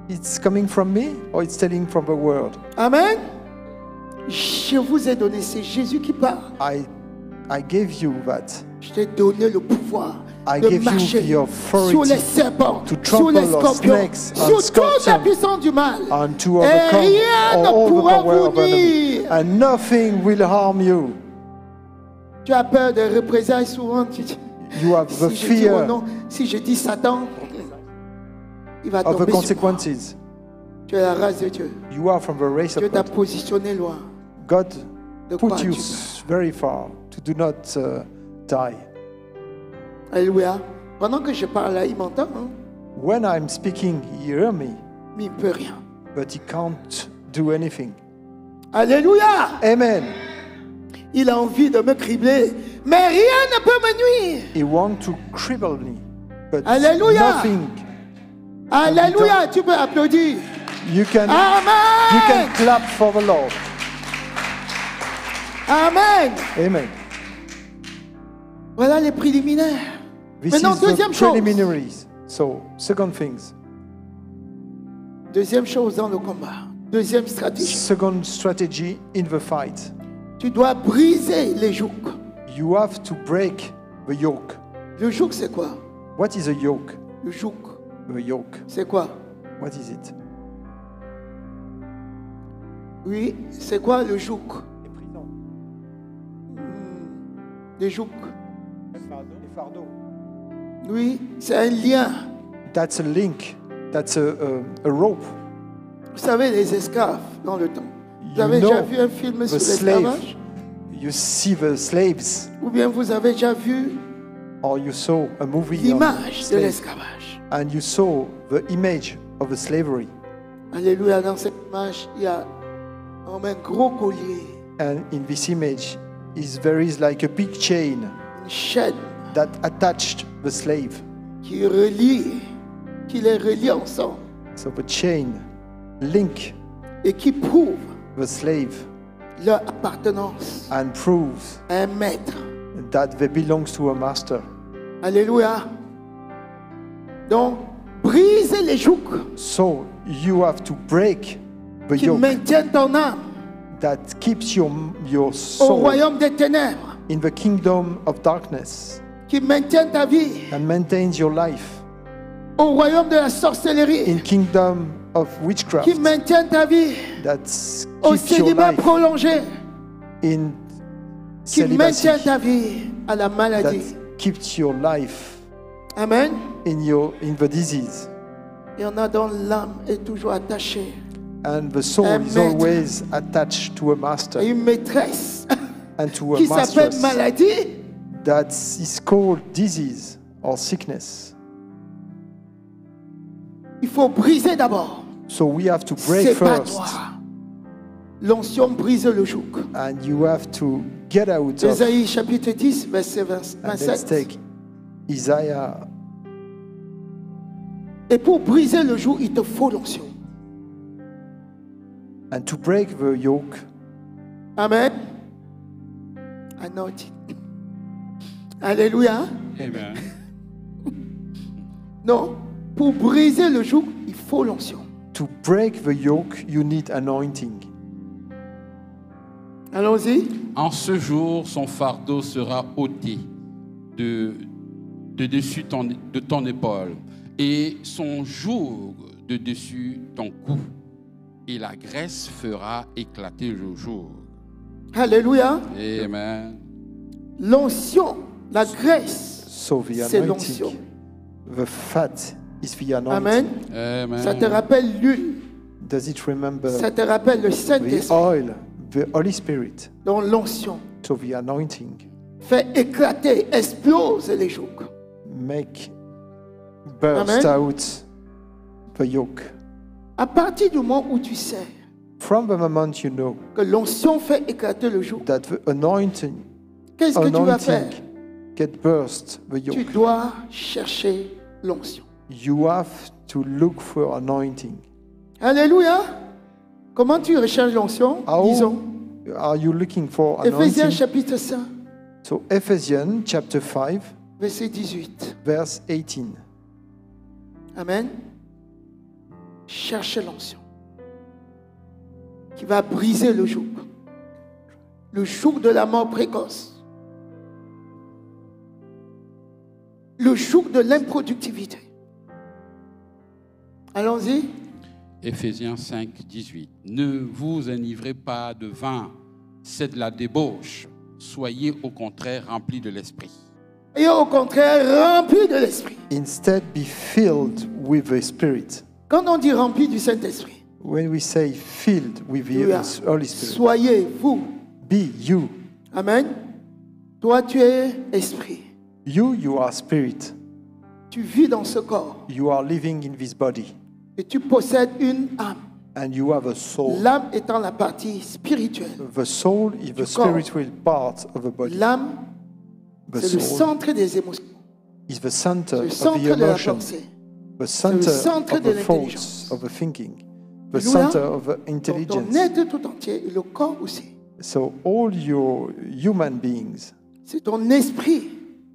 It's coming from me or it's telling from the world? Amen. Je vous ai donné, c'est Jésus qui parle. I gave you that. Je t'ai donné le pouvoir I de gave you marcher the authority sur les serpents, to sur les trample on scorpions, snakes, on sur toute la scorpions, puissance du mal. and to Et overcome rien ne all the pourra power vous of enemy. nuire. And nothing will harm you. Tu as peur des représailles souvent. Tu dis, You have the si je dis oh fear non, si je dis Satan, il va of the tomber sur moi. consequences. Tu es la race de Dieu. You are from the race Dieu of t'a God. positionné loin. God De quoi put you tu veux? very far to do not die. Alléluia. Pendant que je parle là, il m'entend, hein? When I'm speaking, he hear me, Mais il ne peut rien. but he can't do anything. Alléluia. Amen. Il a envie de me cribler, mais rien ne peut me nuire. He wants to cripple me, but Alléluia. nothing. Alléluia. Tu peux applaudir. You can Amen. clap for the Lord. Amen. Amen. Voilà les préliminaires. This Maintenant, is the deuxième chose. preliminaries. So, second things. Deuxième chose dans le combat. Deuxième stratégie. Second strategy in the fight. Tu dois briser les jougs. You have to break the yoke. Le joug, c'est quoi? What is a yoke? Le joug, The yoke. c'est quoi? What is it? Oui, c'est quoi le joug? Le joug. Oui, c'est un lien. That's a link. That's a rope. Vous savez, les esclaves dans le temps. Vous You avez déjà know vu un film the sur slave. l'esclavage? You see the slaves, Ou bien vous avez déjà vu or you saw a movie on l'image de slaves, l'esclavage? and you saw the image of the slavery. Alléluia, dans cette image, il y a un gros collier, And in this image, there is like a big chain une chaîne that attached the slave. qui les relie ensemble So the chain link et qui prouve the slave leur appartenance and proves à un maître. that they belongs to a master. Alléluia. Donc, briser les jougs So you have to break the qui yoke maintiennent ton âme that keeps your au soul royaume des ténèbres, in the kingdom of darkness qui maintiennent ta vie and maintains your life au royaume de la sorcellerie, in kingdom of witchcraft qui maintiennent ta vie that au keeps your célibat life prolongé, in qui celibacy, maintiennent ta vie à la that maladie. keeps your life Amen. in the disease, Il y en a dont l'âme est toujours attachée and the soul Un is maître. always attached to a master à une maîtresse and to a qui s'appelle mistress maladie. that is called disease or sickness. Il faut briser d'abord. So we have to break C'est pas first, toi. L'onction brise le joug. and you have to get out of. Ésaïe chapitre 10, verset And let's 27. take Isaiah. Et pour briser le joug, il te faut l'onction. And to break the yoke, Amen. Anointing. Alléluia. Amen. Non, pour briser le joug, il faut l'onction. to break the yoke, you need anointing. Allons-y. En ce jour, son fardeau sera ôté de dessus de ton épaule et son joug de dessus ton cou. Et la graisse fera éclater le joug. Alléluia. Amen. L'onction, la graisse, So the c'est l'onction. anointing, the fat is the anointing. Amen. Amen. Ça te rappelle l'huile. Does it remember Ça te rappelle le the Saint-Esprit. oil, the Holy Spirit? Donc l'onction So the anointing fait éclater, explose les jougs. make burst Amen. out the yoke. À partir du moment où tu sais From the moment you know que l'onction fait éclater le joug, that the anointing qu'est-ce que tu vas faire? get burst the Tu yoke, dois chercher l'onction. you have to look for anointing. Alléluia. Comment tu recherches l'onction? Disons. How are you looking for Éphésiens anointing? chapitre 5, So Ephesians chapter 5, verset 18. verse 18. Amen. Cherchez l'onction qui va briser le joug de la mort précoce, le joug de l'improductivité. Allons-y. Éphésiens 5, 18. Ne vous enivrez pas de vin, c'est de la débauche. Soyez au contraire remplis de l'esprit. Et au contraire, rempli de l'Esprit. Instead, be filled with the Spirit. Quand on dit rempli du Saint-Esprit, When we say filled with the Holy Spirit, soyez vous. be you. Amen. Toi, tu es esprit. You are spirit. Tu vis dans ce corps You are living in this body. et tu possèdes une âme. And you have a soul. L'âme étant la partie spirituelle. The soul is the corps. spiritual part of the body. L'âme, The c'est le soul centre des émotions, is the center le of centre the de la emotion, pensée. the center centre of de the l'intelligence. thoughts, of the thinking, the Alléluia. center of the Donc, ton intelligence. être tout entier et le corps aussi. So all your human beings, C'est ton esprit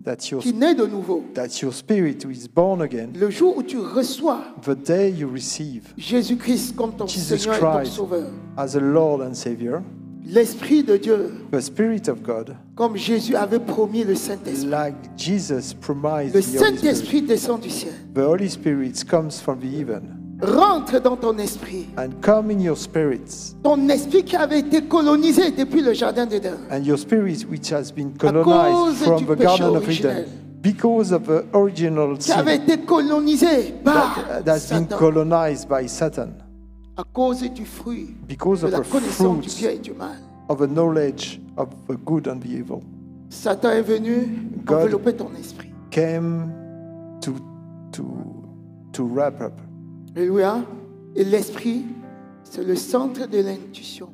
that's your qui naît de nouveau. spirit who is born again, Le jour où tu reçois the day you receive Jésus-Christ comme ton Jesus Seigneur et ton Christ Sauveur, as a Lord and Savior, l'Esprit de Dieu, the Spirit of God, comme Jésus avait promis le Saint-Esprit. like Jesus promised Le the Holy Spirit. Saint-Esprit descend du ciel, The Holy Spirit comes from the heaven rentre dans ton esprit. and come in your spirits, Ton esprit qui avait été colonisé depuis le Jardin d'Éden. and your spirit which has been cause colonized from du the péché Garden of originel. Eden because of the original Qui avait sin été colonisé par that's been Satan colonized by Satan à cause du fruit because de of la the connaissance du fruits bien et du mal. of the knowledge of the good and the evil Satan est venu God envelopper ton esprit. came to wrap up. Alléluia. Et l'esprit, c'est le centre de l'intuition.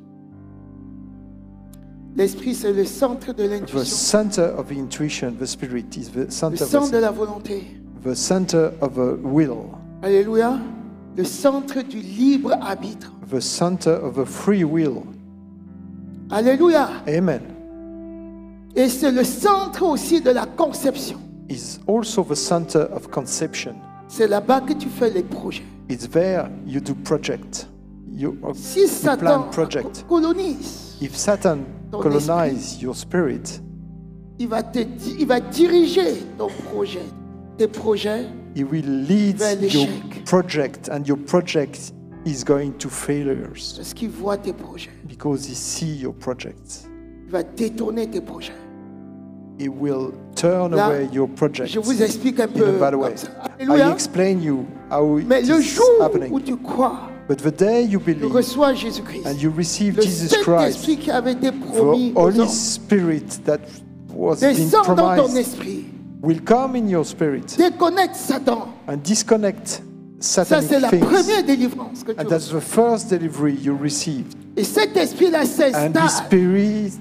L'esprit, c'est le centre de The l'intuition. center of the intuition, the spirit, is the Le center of centre de the, la volonté. the center of the will, Alléluia. Le centre du libre arbitre. the center of the free will. Alléluia. Amen. Et c'est le centre aussi de la conception. Is also the center of conception. C'est là-bas que tu fais les projets. It's there you do project. You Si Satan plan project. colonise, If Satan Ton colonizes your spirit, il va diriger ton projet, tes projets. he will lead vers your l'échec. project, and your project is going to failures Parce qu'il voit tes projets. because he see your projects. Il va détourner tes projets. He will turn Là, away your projects Je vous explique un in peu a bad comme way. ça. I Alléluia. explain you how it Mais le is jour où happening. tu crois, But the day you tu believe reçois Jésus-Christ, and you receive le Jesus Christ, Saint-Esprit qui avait été promis the aux Holy hommes Spirit that was being descend dans ton promised esprit, will come in your spirit déconnecte Satan. and disconnect Ça, satanic c'est la things. première délivrance que tu And that's reçois. the first delivery you received. Et cet esprit-là And the s'installe. Spirit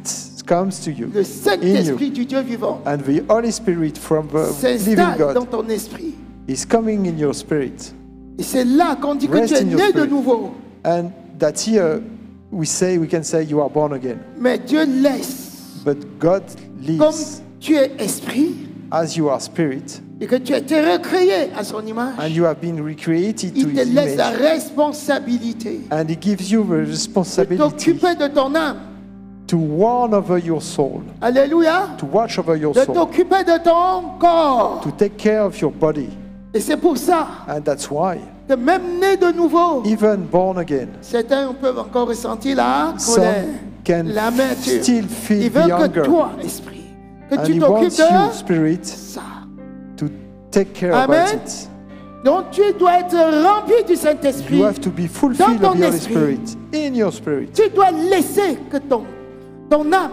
comes to you, Le in Saint-Esprit you. du Dieu vivant And the Holy Spirit from the living s'installe dans God ton esprit. is coming in your spirit. Et c'est là qu'on dit que Rest tu es in your né de spirit. nouveau. And that here we can say you are born again. Mais Dieu laisse, But God comme lives tu es esprit as you are spirit, et que tu as été recréé à son image, and you have been recreated to il te His laisse la image. responsabilité And He gives you the de responsibility t'occuper de ton âme. to warn over your soul, Alléluia. to watch over your De soul, t'occuper de ton corps. to take care of your body. Et c'est pour ça And that's why, que même né de nouveau, even born again, certains peuvent encore ressentir la some colère, can l'amertume. still feel Il the veut que hunger. toi, esprit, que And tu He t'occupes wants you, de spirit, ça. to take care Amen. about it. Donc tu dois être rempli du Saint-Esprit. You have to be fulfilled Dans of ton the Holy esprit. Spirit, in your spirit. Tu dois laisser que ton âme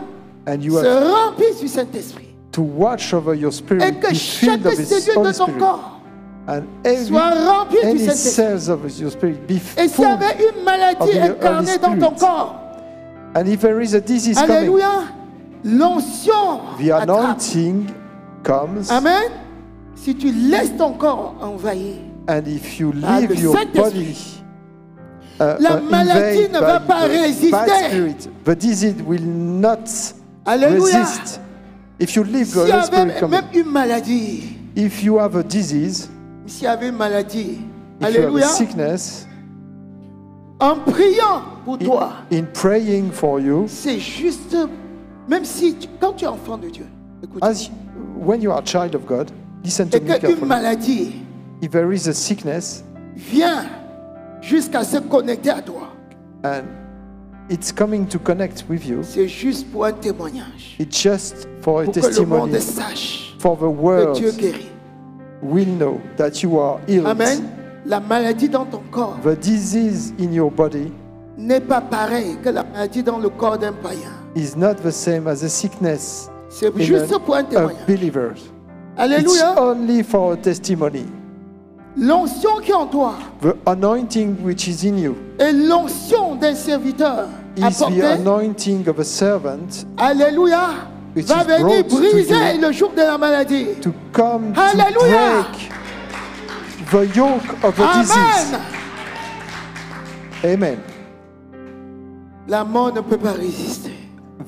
And you se have remplisse du Saint-Esprit. to watch over your Et spirit, que be chaque filled of His cellule Holy de ton Spirit. corps And Sois rempli du any Saint-Esprit. cells of your spirit be Et s'il y full. avait une maladie of the incarnée Holy dans ton Spirit. corps, And if there is a disease coming, alléluia, l'onction the attrape. anointing comes. Amen. Si tu laisses ton corps envahir, And if you Ah, leave le your Saint-Esprit. body La maladie invade ne va by pas the bad résister. spirit, the disease will not Alléluia. resist. If you leave the S'il y Holy Spirit avait coming, même une maladie, if you have a disease, s'il y avait une maladie, if you have alléluia, a sickness, en priant pour toi, in praying for you, c'est juste, même si quand tu es enfant de Dieu, écoute, when you are a child of God, listen to et me qu'une carefully. maladie If there is a sickness vient jusqu'à se connecter à toi, and it's coming to connect with you, c'est juste pour un témoignage, it's just for a pour que le monde testimony, sache for the que world Dieu guérit. will know that you are healed. Amen. La maladie dans ton corps The disease in your body n'est pas pareille que la maladie dans le corps d'un païen. is not the same as a sickness C'est in juste pour un a témoignage. believer. It's Alléluia. only for a testimony. L'onction qui est en toi The anointing which is in you et l'onction d'un serviteur is the apporté, anointing of a servant alléluia, which va is venir brought to briser you le joug de la maladie. to come Hallelujah. to break the yoke of the disease. Amen. Amen. La mort ne peut pas résister.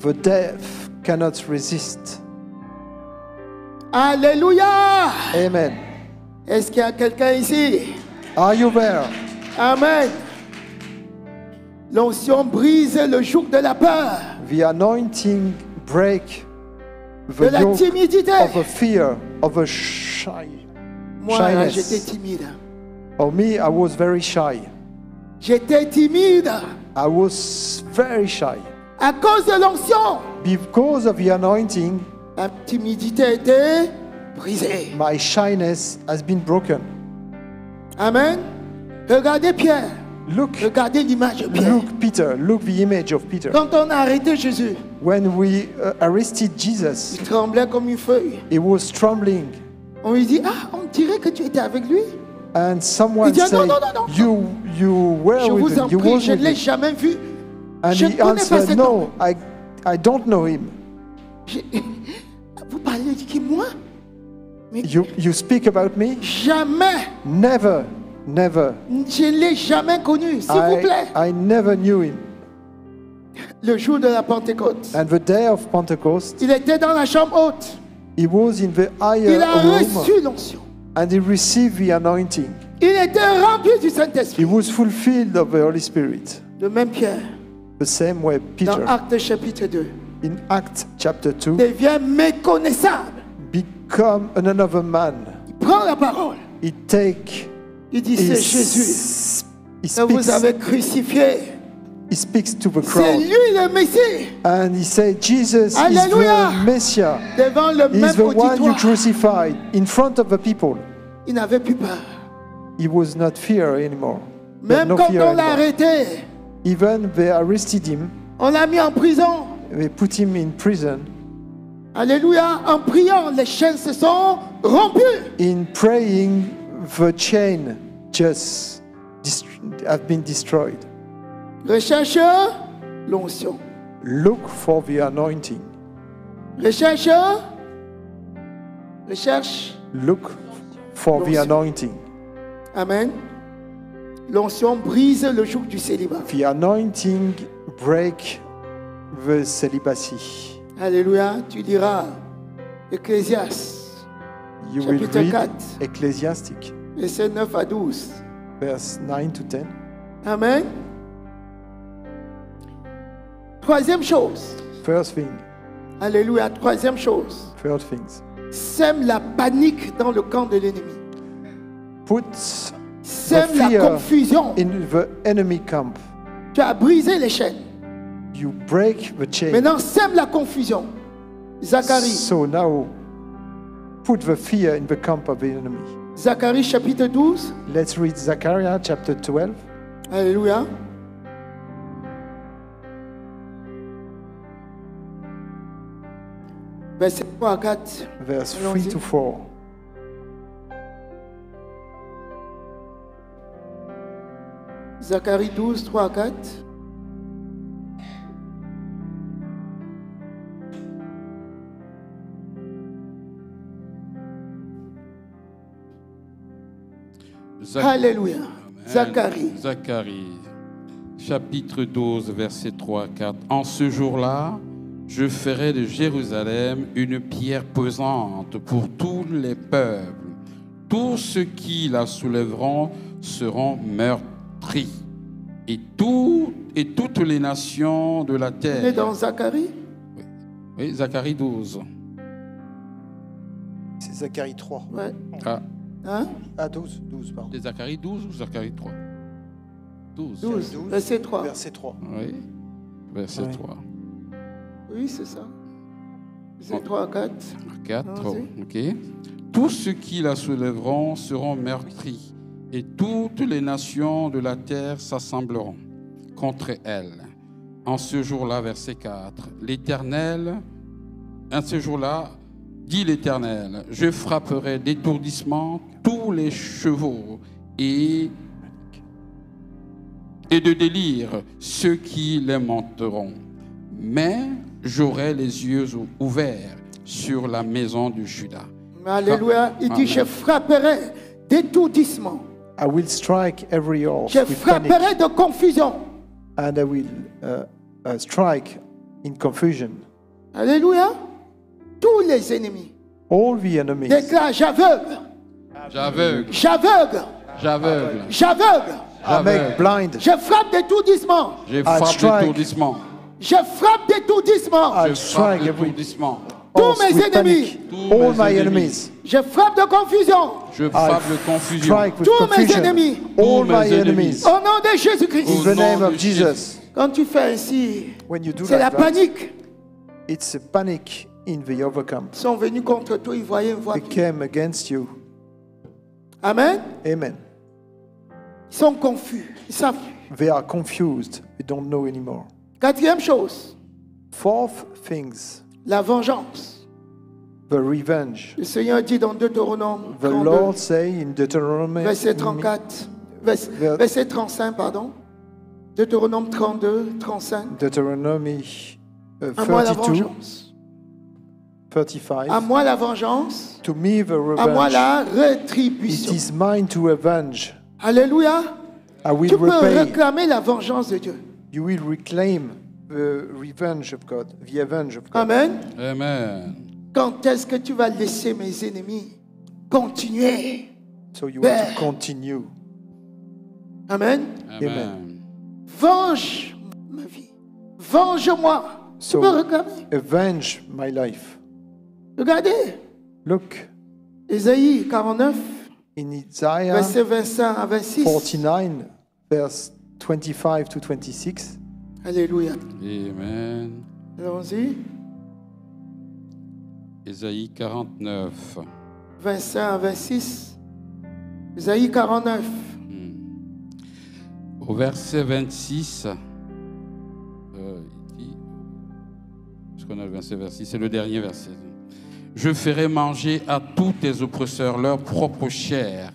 The death cannot resist. Alléluia. Amen. Est-ce qu'il y a quelqu'un ici? Are you there? Amen. L'onction brise le joug de la peur, The anointing break de the la yoke timidité. of a fear, of a shy. Moi, là, shyness. j'étais timide. For me, I was very shy. J'étais timide I was very shy. à cause de l'onction. Because of the anointing, La timidité a été brisée. my shyness has been broken. Amen. Regardez Pierre. Look, Regardez l'image de Pierre. look, Peter. Look the image of Peter. Quand on a arrêté Jésus, When we arrested Jesus, il tremblait comme une feuille. he was trembling, On lui dit, ah, on dirait que tu étais avec lui. and someone Il dit, said, non, non, non, non. "You were Je with vous en him. You prie, was je ne with l'ai him." jamais vu. And Je he ne connais pas answered, cet homme. "No, I don't know him." Vous parlez de qui, moi? Mais You speak about me? jamais, Never, never. je ne l'ai jamais connu, s'il vous plaît. I never knew him. Le jour de la Pentecôte, And the day of Pentecost, il était dans la chambre haute. he was in the Il higher a room reçu l'onction. and he received the anointing. Il était rempli du He Saint-Esprit. was fulfilled of the Holy Spirit. Le même Pierre, The same way dans Peter, Actes chapitre 2, in Acts chapter 2, devient méconnaissable. become another man. Il prend la parole. He take, Il dit, he, c'est Jésus he que vous speaks, avez crucifié. he speaks to the C'est crowd. lui le Messie. And he said, Jesus Alléluia. is the Messiah. Devant le He même is the one you auditoire, crucified in front of the people. il n'avait plus peur. He was not fear anymore. Même No quand fear on l'a anymore. arrêté, Even they arrested him, on l'a mis en prison. they put him in prison. Alléluia. En priant, les chaînes se sont rompues. In praying, the chain just have been destroyed. Recherche l'onction. Look for the anointing. Recherche. Look for the anointing. Amen. L'onction brise le joug du célibat. The anointing break the celibacy. Alléluia. Tu liras Ecclésiaste, You will chapitre read 4, Ecclesiastic, versets 9 à 12. verse 9 to 10. Amen. Troisième chose. First thing, Alléluia. Troisième chose. third things. Sème la panique dans le camp de l'ennemi. Put Sème the la fear confusion. in the enemy camp. Tu as brisé les chaînes. You break the chain. Maintenant, sème la confusion. Zacharie. So now, put the fear in the camp of the enemy. Zacharie chapitre 12. Let's read Zechariah chapter 12, Alléluia. Verset 3 à 4. verse Allons-y. 3 to 4. Zacharie 12, 3 à 4. Alléluia. Zacharie. Zacharie, chapitre 12, verset 3 à 4. En ce jour-là, je ferai de Jérusalem une pierre pesante pour tous les peuples. Tous ceux qui la soulèveront seront meurtris. Et toutes les nations de la On est terre. dans Zacharie. Oui, Zacharie 12. C'est Zacharie 3. Ouais. Ah, Hein? Ah, 12, pardon. c'est Zacharie 12 ou Zacharie 3? 12. 12, verset 3. Verset 3. Oui, verset Oui. 3. Oui, c'est ça. Verset 3 à 4. 4, Allons-y. ok. Tous ceux qui la soulèveront seront meurtris, et toutes les nations de la terre s'assembleront contre elle. En ce jour-là, verset 4, l'Éternel, en ce jour-là, dit l'Éternel, je frapperai d'étourdissement tous les chevaux et de délire ceux qui les monteront. Mais j'aurai les yeux ouverts sur la maison de Juda. Alléluia. Il dit, Amen. je frapperai d'étourdissement. I will strike every horse Je with panic, frapperai de confusion. and I will strike in confusion Alléluia. Tous les ennemis. all the enemies. Déclare, j'aveugle. J'aveugle, J'aveugle. j'aveugle, J'aveugle. I make blind. Je frappe d'étourdissement. je frappe strike. d'étourdissement. Je frappe d'étourdissement. I Je frappe strike every d'étourdissement. Tous horse mes with ennemis. panic. Tous All mes my ennemis. enemies. Je frappe de confusion. Je I frappe de confusion. strike with Tous mes confusion. ennemis. All Tous mes my ennemis. enemies. Au nom de Jésus-Christ. In Au the name nom of de Jesus. Quand tu fais ainsi, When you do c'est la like that, panique. it's a panic in the overcome. Ils sont venus contre toi, ils voyaient une voix. They came against you. Amen. Amen. Ils sont confus. Ils savent plus. They are confused. They don't know anymore. Quatrième chose, Fourth things, la vengeance. the revenge. Le Seigneur dit dans Deutéronome The 32, Lord say in Deuteronomy, verset 34, verset 35, pardon. Deutéronome 32, 35. Deuteronomy À moi la 32, vengeance. 35. À moi la vengeance. To me the À moi revenge. la It rétribution. is mine to avenge. Alléluia. I will Tu peux repay. réclamer la vengeance de Dieu. You will reclaim the revenge of God, the avenge of God. Amen. Amen. Quand est-ce que tu vas laisser mes ennemis continuer? So you want to continue. Amen. Amen. Venge ma vie. Venge-moi. So- Tu peux réclamer. Avenge my life. Regardez. Look Ésaïe 49, in Isaiah verset 25 à 26. 49, verse 25 to 26. Alléluia. Amen. Allons-y. Ésaïe 49. 25 à 26. Ésaïe 49. Au verset 26, il dit, parce qu'on a le verset 26, c'est le dernier verset. Je ferai manger à tous tes oppresseurs leur propre chair.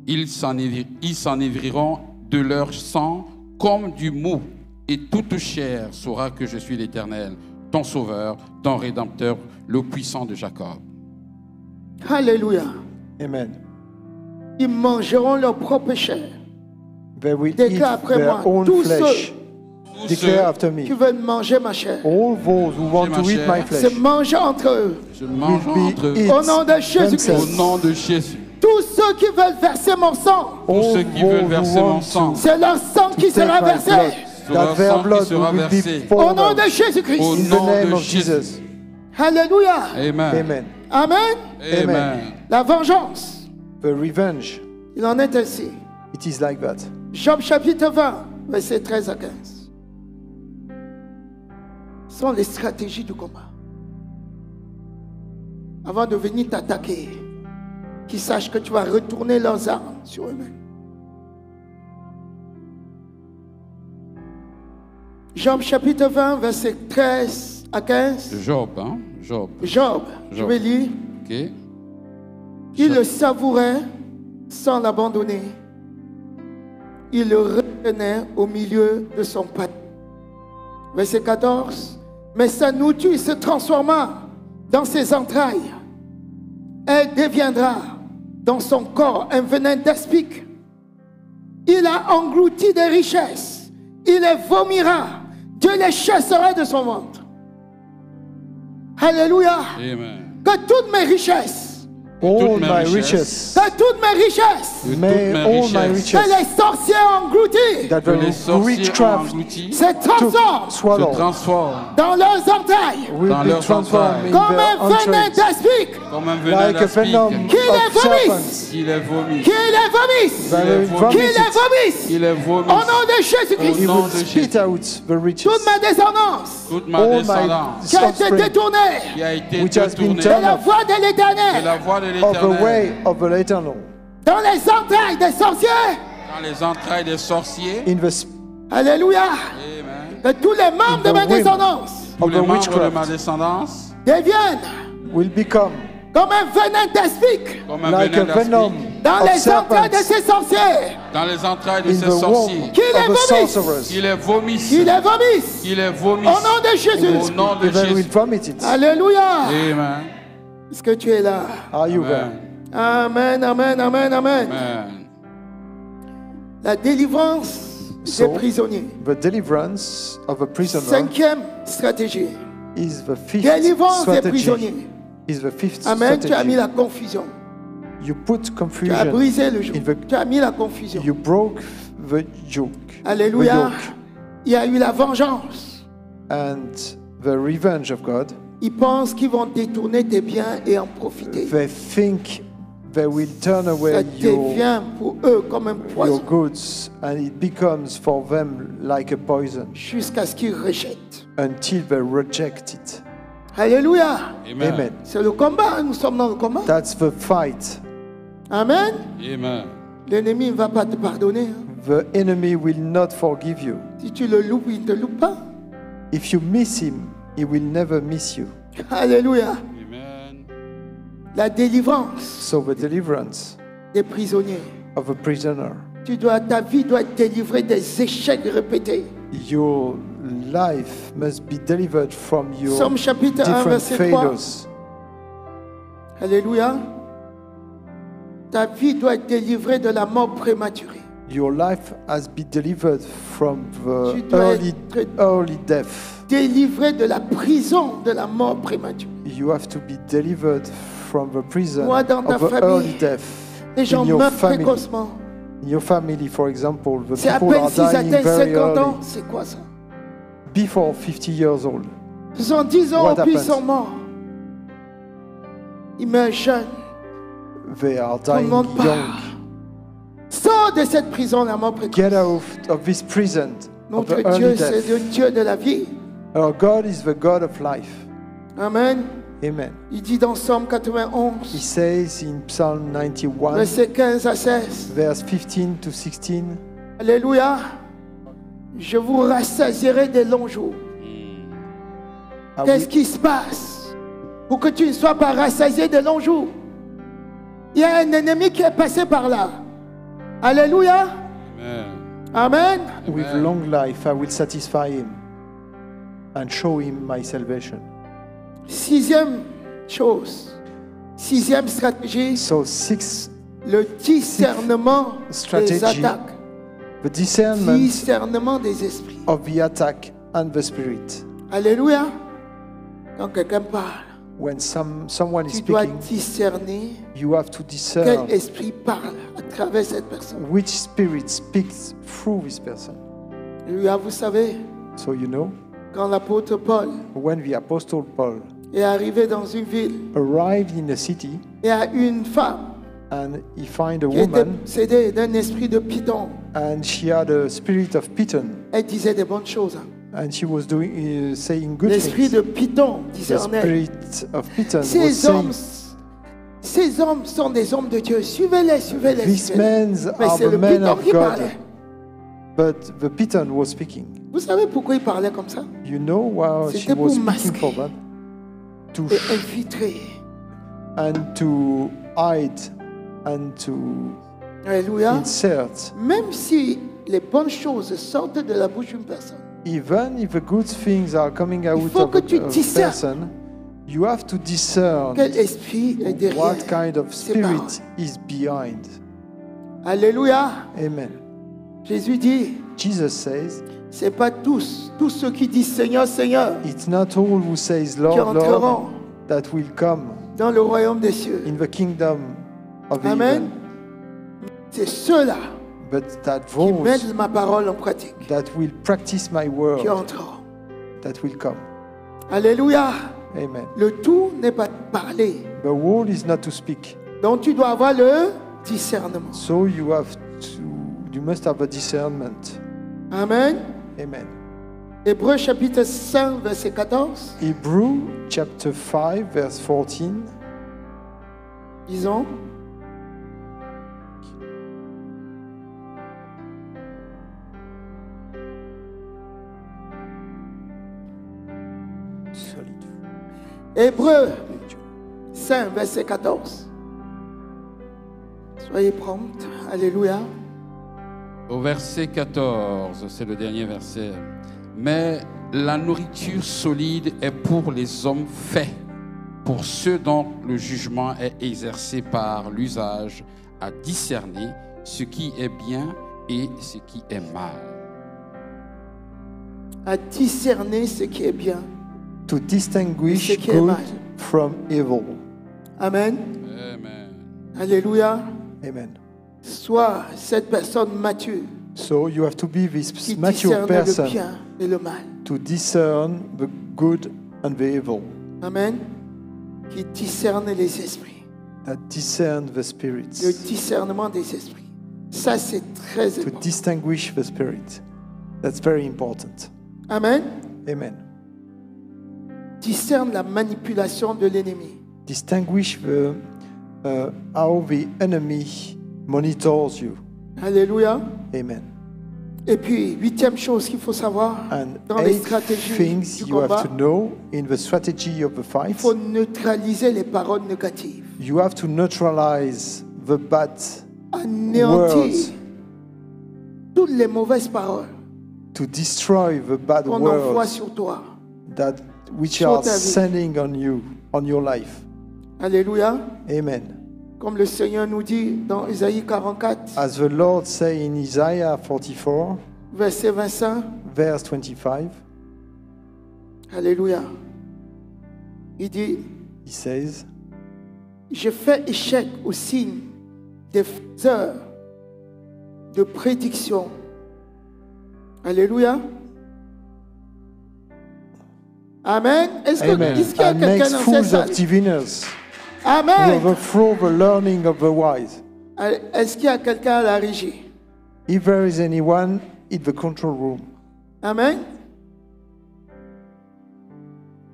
Ils s'enivriront de leur sang comme du mou. Et toute chair saura que je suis l'Éternel, ton sauveur, ton rédempteur, le puissant de Jacob. Alléluia. Amen. Ils mangeront leur propre chair. They will eat Déclare après their moi. own Tous flesh. Tous Declare ceux after qui me. veulent manger ma chair All those who want ma to eat chair. my se flesh mangent entre eux. se mangent will entre eux. be Au nom de eat Jésus-Christ. Au themselves. nom de Jésus. Tous ceux qui veulent verser mon sang, Tous ceux qui veulent who verser want mon sang, to c'est leur sang qui take sera my versé. blood, Sur that leur their sang qui blood sera will be versé. Au poured nom de out Jésus-Christ. Au in the nom name de of Jésus. Jesus. Alléluia. Amen. Amen. Amen. Amen. La vengeance, The revenge, il en est ainsi. it is like that. Job chapitre 20, verset 13 à 15. Ce sont les stratégies du combat. Avant de venir t'attaquer, qu'ils sachent que tu vas retourner leurs armes sur eux-mêmes. Job chapitre 20, verset 13 à 15. Job, hein? Job. Job, je Job. vais lire. Ok. Il le savourait sans l'abandonner. Il le tenait au milieu de son panier. Verset 14. Mais sa nourriture se transforma dans ses entrailles. Elle deviendra dans son corps un venin d'aspic. Il a englouti des richesses. Il les vomira. Dieu les chassera de son ventre. Alléluia. Amen. Que toutes mes richesses, All my riches, que toutes mes richesses, may all my que riches les sorciers ont engloutis, that Que les the sorciers witchcraft engloutis se transforment se swallow transforment dans leurs entrailles will dans be leurs transformed in comme un their venin entrails, d'aspic comme un venin like a d'aspic venom Qui les of vomisse. serpents. qui les vomit. qui les vomissent, That les will vomit. qui vomit les it. vomissent. Qui les vomit. Au nom de Jésus-Christ, He nom will de spit Jésus. out the riches. toute ma descendance Toute ma All my descendance qui a été offspring détournée qui a été which has been détournée de la turned voie de de l'Éternel, la voie de of the l'Éternel way of the eternal dans les entrailles des sorciers. dans les entrailles des sorciers. in the Alléluia. Amen. Que tous les membres de In the ma womb. descendance Tous of les the membres de witchcraft ma descendance deviennent will become comme un venin d'aspic comme un like a venin venom d'aspic dans of les entrailles de serpents ces sorciers. dans les entrailles de in ces the sorciers. womb Qui les of the vomissent. sorcerers. Qui les vomissent. Qui les vomissent. Qui les vomissent. Au nom de Au Jésus. nom de They will Jésus. vomit it. Alléluia. Amen. Est-ce que tu es là? Are you there? Amen. Amen, amen, amen, amen. Amen. La délivrance So, des prisonniers. the deliverance of a prisoner Cinquième stratégie. is the fifth Délivrance des strategy. prisonniers. Is the fifth Amen. Tu as mis strategy. la confusion. You put Tu as confusion. brisé le joug. in the- Tu as mis la confusion. You broke the yoke. Alléluia. The yoke. Il y a eu la vengeance. And the revenge of God. Ils pensent qu'ils vont détourner tes biens et en profiter. They think they will turn Ça away your devient pour eux comme un poison goods, and it becomes for them like a poison jusqu'à ce qu'ils rejettent. until they reject it. Alléluia. Amen. Amen. C'est le combat. Nous sommes dans le combat. That's the fight. Amen. Amen. L'ennemi ne va pas te pardonner. Hein. The enemy will not forgive you. Si tu le loupes, il ne te loupe pas. If you miss him, he will never miss you. Alléluia. Amen. La délivrance So the deliverance des prisonniers. of a prisoner, Ta vie doit être délivrée des échecs répétés. your life must be delivered from your Somme chapitre 1, different verset 3. failures. Alléluia. Ta vie doit être délivrée de la mort prématurée. Your life has been delivered from Tu the dois early être death. délivré de la prison de la mort prématurée. You have to be delivered from the prison Moi, dans ta of the famille, early death. Les gens In your meurent family. précocement. In your family, for example, the C'est à people peine are s'ils dying atteignent very 50 ans. early, C'est quoi ça? before 50 years old. 70 ans, What puis ils happens? sont morts. Ils meurent jeunes. They are Tout le dying monde part. young. Sors de cette prison, la mort précoce. Get out of this prison of Notre the early Dieu, c'est death. le Dieu de la vie. Our God is the God of life. Amen. Amen. Il dit dans Psaume He 91, says in Psalm 91, versets 15 à 16. verse 15 to 16, Alléluia. Je vous rassasierai des longs jours. I Qu'est-ce will- qui se passe pour que tu ne sois pas rassasié de longs jours? Il y a un ennemi qui est passé par là. Alléluia. Amen. Amen. with Amen. long life I will satisfy him and show him my salvation. Sixième chose, sixième stratégie, So sixth, le discernement strategy. des attaques. the discernment Discernement des esprits. of the attack and the spirit. Alléluia. Quand quelqu'un parle, When someone is tu dois speaking, discerner you have to quel discern esprit parle à travers cette personne. which spirit speaks through this person. Alléluia. Vous savez, So you know, quand l'apôtre Paul when the apostle Paul est arrivé dans une ville, arrived in a city il y a une femme and he find a qui était woman possédée d'un esprit de python. and she had a spirit of Python Elle disait des bonnes choses. Hein. and she was doing saying good L'esprit things. de python The discernait. spirit of Python was Ces hommes sont des hommes de Dieu. Suivez-les, suivez-les. these suivez-les. men Mais are c'est the le men python of qui God, parlait. but the Python was speaking. Vous savez pourquoi il parlait comme ça? You know why she C'était was pour speaking masquer. for that? To Et infiltrer. and to hide and to Alléluia. insert. Même si les bonnes choses sortent de la bouche d'une personne, Even if the good things are coming out faut of que tu a discernes person, you have to discern quel esprit est derrière what kind of ces paroles. spirit is behind. Alléluia. Amen. Jésus dit, Jesus says, c'est pas tous ceux qui disent Seigneur, Seigneur, it's not all who says qui Lord, Lord entreront that will come dans le royaume des cieux. in the kingdom of Amen. heaven, C'est ceux-là but that qui those mettent ma parole en pratique, that will practice my qui word, entreront. that will come. Alléluia. Amen. Le tout n'est pas de parler. The word is not to speak. Donc tu dois avoir le discernement. So you must have a discernment. Amen. Amen. Hébreux chapitre 5, verset 14. Hebrew chapter 5 verse 14. Disons. Hébreux 5, verset 14. Soyez promptes. Alléluia. Au verset 14, c'est le dernier verset. Mais la nourriture solide est pour les hommes faits, pour ceux dont le jugement est exercé par l'usage à discerner ce qui est bien et ce qui est mal. À discerner ce qui est bien. To distinguish Ce qui est good mal. from evil. Amen. Amen. Alléluia. Amen. Sois cette personne mature So you have to be qui this mature discerne le person bien et le mal. to discern the good and the evil, Amen. Qui discerne les esprits. that discern the Le spirits, discernement des esprits. Ça, c'est très to important. distinguish the spirit. That's very important. Amen. Amen. Discerne la manipulation de l'ennemi. Distinguish how the enemy monitors you. Alléluia. Amen. Et puis, 8e chose qu'il faut savoir And dans les 8 stratégies things du you have combat, to know in the strategy of the il fight. faut neutraliser les paroles négatives. You have to neutralize the bad Anéantir words, toutes les mauvaises paroles to destroy the bad qu'on envoie words sur toi. that which sur are ta vie. sending on you, on your life. Alléluia. Amen. Comme le Seigneur nous dit dans Isaïe 44, As the Lord say in Isaiah 44, verset 25. verse 25, Alléluia. Il dit, he says, je fais échec au signe des faiseurs de prédiction. Alléluia. Amen. Est-ce Amen. qu'il y a And quelqu'un makes dans cette fools salle? of diviners, who Amen. overthrow the learning of the wise. Est-ce qu'il y a quelqu'un à la régie? If there is anyone in the control room, Amen.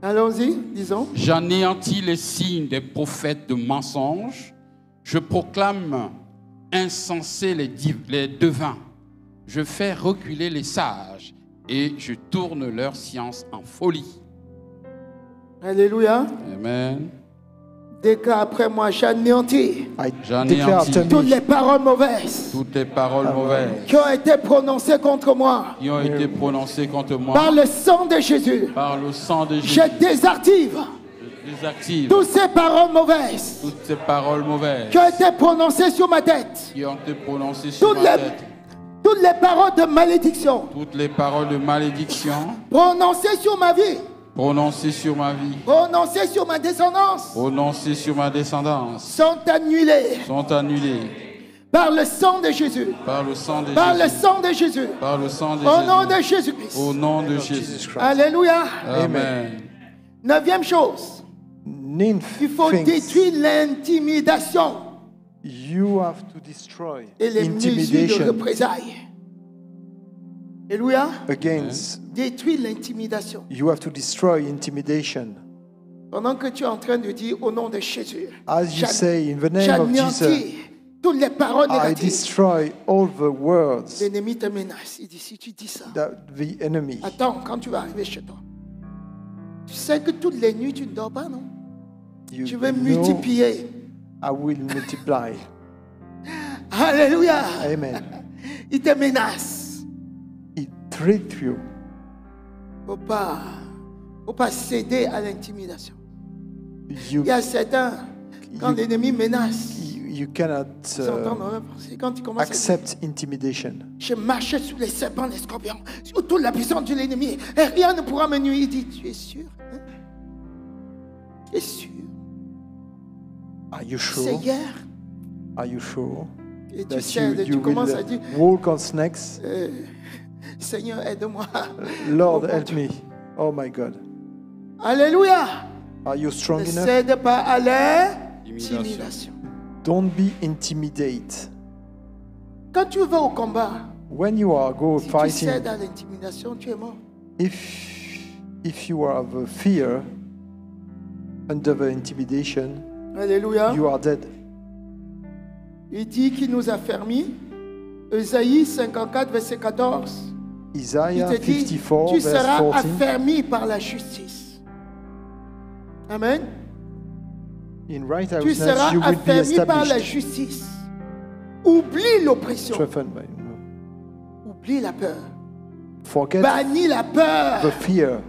Allons-y, disons. J'anéantis les signes des prophètes de mensonges. Je proclame insensés les devins. Je fais reculer les sages et je tourne leur science en folie. Alléluia. Amen. Déclare après moi, j'anéantis I J'anéantis declare after toutes me les paroles mauvaises toutes les paroles mauvaises qui ont été prononcées contre moi qui ont été prononcées contre moi par le sang de Jésus. par le sang de Jésus. Je désactive Je désactive toutes ces paroles mauvaises toutes ces paroles mauvaises qui ont été prononcées sur ma tête. qui ont été prononcées sur Toutes ma les, tête. toutes les paroles de malédiction Toutes les paroles de malédiction prononcées sur ma vie, prononcées sur ma vie, prononcées sur ma descendance prononcées sur ma descendance sont annulées sont annulées par le sang de Jésus. par le sang de Par le Jésus. sang de Jésus. Par le sang de Au nom de Jésus. Jésus-Christ. Au nom de Jesus Jésus. Christ. Alléluia. Amen. 9e chose, Ninth il faut things, détruire l'intimidation you have to destroy et les mesures de intimidation représailles. Alléluia. against. Détruire l'intimidation. You have to destroy intimidation. Pendant que tu es en train de dire au nom de Jésus, As you say, in the name of Jesus, j'anéantis toutes les paroles I négatives. destroy all the words L'ennemi te menace. Il dit, si tu dis ça, that the enemy. attends, quand tu vas arriver chez toi, tu sais que toutes les nuits, tu ne dors pas, non? You Tu veux know multiplier. I will multiply. Alléluia. Amen. Il te menace. trick you. Faut pas céder à l'intimidation. You, Il y a certains, quand You- l'ennemi menace, you cannot ils entendent dans leur pensée. Quand il commence à dire, accept intimidation. je marchais sous les serpents, les scorpions, sous toute la puissance de l'ennemi, et rien ne pourra me nuire. Il dit, tu es sûr? Hein? Tu es sûr? Are you C'est sure? hier. Are you sure Et tu that cèdes, tu you commences à will dire, walk on snakes? Seigneur, aide-moi. Lord, Oh, mon help Dieu. me. Oh my God. Alléluia. Are you strong Ne enough? cède pas à Intimidation. l'intimidation. Don't be intimidated. Quand tu vas au combat, When you are go si tu fighting, cèdes à l'intimidation, tu es mort. if you have a fear under the intimidation, Alléluia. you are dead. Il dit qu'il nous a fermis. Ésaïe 54, verset 14. Il Isaiah te dit, 54, tu verse seras 14. affermi par la justice. Amen. In Tu righteousness, seras you will be affermi par la established. justice. Oublie l'oppression. Strengthened by Oublie la peur. Forget Bannis la peur. the fear.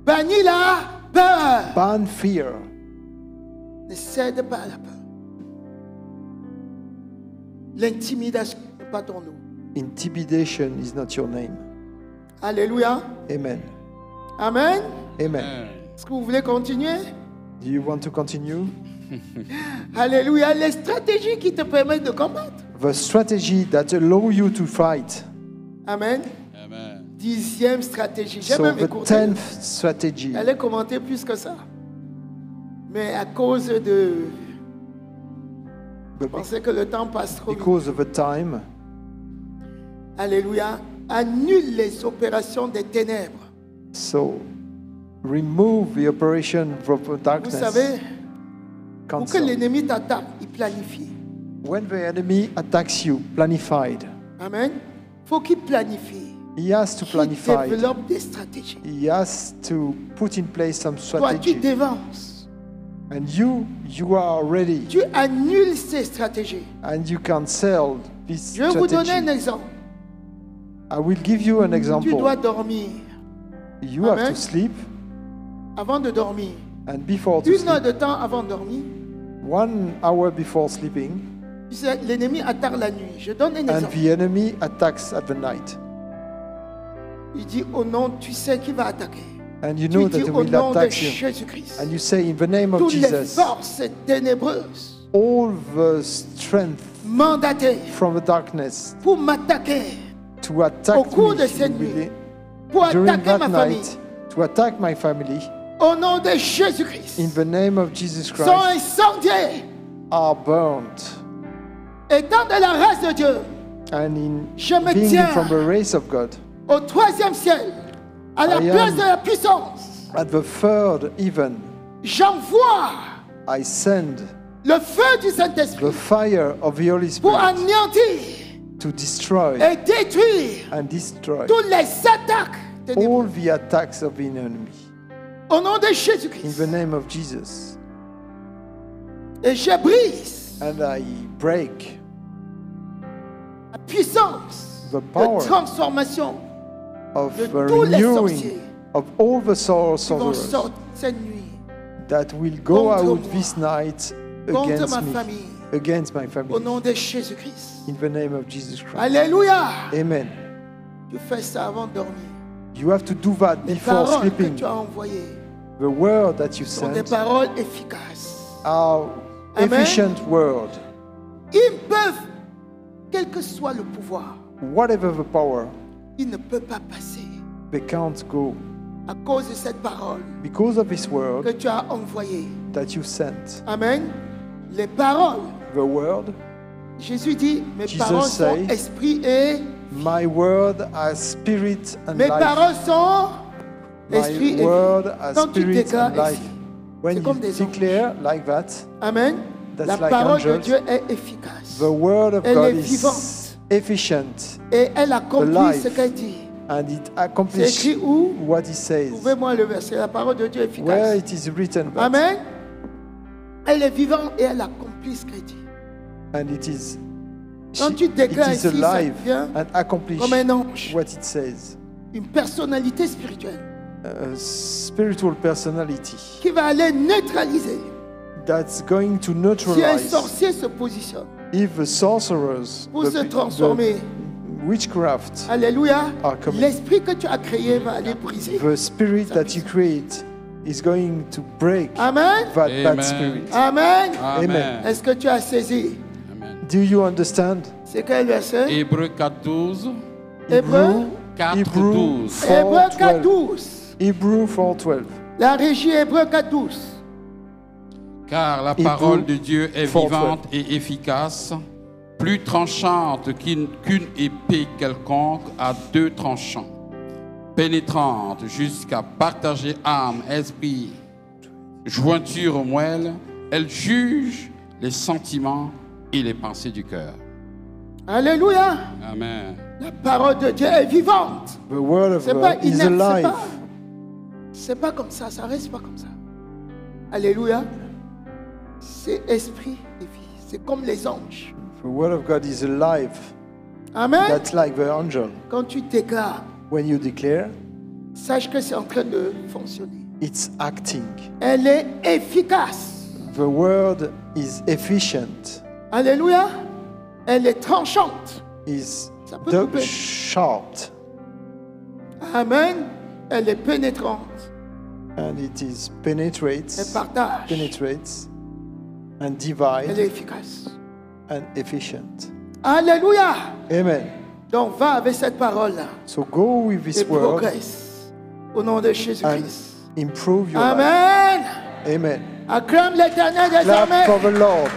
Bannis la peur. Ban fear. Ne cède pas à la peur. L'intimidation n'est pas ton nom. Intimidation is not your name. Alléluia. Amen. Amen. Amen. Est-ce que vous voulez continuer? Do you want to continue? Alléluia. Les stratégies qui te permettent de combattre. The strategy that allow you to fight. Amen. Amen. 10e stratégie. J'ai So même the écouté. 10th strategy. J'allais commenter plus que ça. Mais à cause de... Je But pensais que le temps passe trop vite. because of the time, Alléluia. Annule les opérations des ténèbres. so remove the operation from Vous darkness. savez, pour que Cancel. l'ennemi t'attaque, il planifie. When the enemy attacks you, planified. Amen. Faut qu'il planifie. He has to Qu'il planify. développe des stratégies. He has to put in place some Toi, tu strategy. dévances. And you are ready. Tu annules ces stratégies. And you cancel this Je vais vous donner un strategy. exemple. I will give you an Tu example. dois dormir. You have Amen. to sleep, Avant de dormir. and before to 1 heure sleep, de temps avant de dormir. 1 hour before sleeping, Tu sais, l'ennemi attaque la nuit. Je donne un and exemple. the enemy attacks at the night. Il dit au nom, tu sais qui va attaquer. And you Tu know dis that he au will nom de attack you. Jésus-Christ. And you say, in the name of Toutes les Jesus, forces ténébreuses all the strength mandatées from the darkness pour m'attaquer, to attack Au cours me de cette will nuit, be- pour during attaquer that ma famille. night, to attack my family, Au nom de Jésus-Christ. in the name of Jesus Sont Christ, incendiés. are burned. Étant de la race de Dieu, And in Je me being tiens. from the race of God, au 3e ciel, à la I place am- de la puissance, at the third even, j'envoie I send le feu du the Saint-Esprit fire of the Holy pour Spirit anéantir to destroy et détruire and destroy toutes les attaques all ténébreuses. the attacks of the enemy. Au nom de In Jésus-Christ. the name of Jesus. Et je brise And I break la puissance the power de transformation of de the tous les renewing sorciers of all the qui vont sorcerers sortir cette nuit that will go contre out moi, this night contre against ma me, famille. against my Au family. nom de Jésus-Christ. In the name of Jesus Christ. Alléluia. Amen. Tu fais ça avant de dormir. You have to do that Les before paroles que sleeping. tu as envoyées The word that you sont des send paroles efficaces. are Amen. efficient word. Ils peuvent, quel que soit le pouvoir, Whatever the power, ils ne peuvent pas passer they can't go. à cause de cette parole Because of this que word tu as envoyée. that you sent. Amen. Les paroles, The word, Jésus dit, mes Jesus paroles sont say, esprit et my word as spirit and mes life. paroles sont esprit My et word vie. as Quand tu spirit déclares and life. ici, When c'est comme you des anges. declare like that, Amen. That's La like parole de angels. Dieu est efficace. the word of Elle God est is vivante. efficient Et elle accomplit alive. ce qu'elle dit. and it C'est accomplishes écrit où? what he says. Trouvez-moi le verset. La parole de Dieu est Where efficace. it is written that. Amen. Elle est vivante et elle accomplit ce qu'elle dit. And it is Quand tu déclares it is ici, ça alive devient and accomplish comme un ange, what it says. une personnalité spirituelle A spiritual personality qui va aller neutraliser. that's going to Si un neutralize sorcier se positionne if the sorcerers, pour se transformer, witchcraft, alléluia, are coming. l'esprit que tu as créé va aller briser. The spirit that you create is going to break Amen. that Amen. bad spirit. Amen. Amen. Est-ce que tu as saisi? Amen. Do you understand? C'est quel verset? Hébreux 4.12. Hébreu. 4.12. Hébreu 4:12. 4.12. Hebrew 4:12. La régie Hébreu 4.12. Car la Hébreux parole de Dieu est 4:12. vivante et efficace, plus tranchante qu'une épée quelconque à deux tranchants, pénétrante jusqu'à partager âme, esprit, jointure aux moelle, elle juge les sentiments et les pensées du cœur. Alléluia. Amen. La parole de Dieu est vivante. The word of C'est pas God is inerte, alive. c'est pas comme ça reste pas comme ça. Alléluia. C'est esprit et vie. C'est comme les anges. The word of God is alive. Amen. That's like the angel. Quand tu déclares, When you declare, sache que c'est en train de fonctionner. it's acting. Elle est efficace. The word is efficient, Alléluia. Elle est tranchante. is Ça peut couper. sharp, Amen. Elle est pénétrante. and it is Elle penetrates, partage. penetrates, and Elle divide, est efficace. and efficient. Alléluia. Amen. Donc va avec cette parole-là So go with et this word progresse. Au nom de Jésus-Christ. and improve your life. Amen. Amen. Acclame l'Éternel Clap désormais. for the Lord.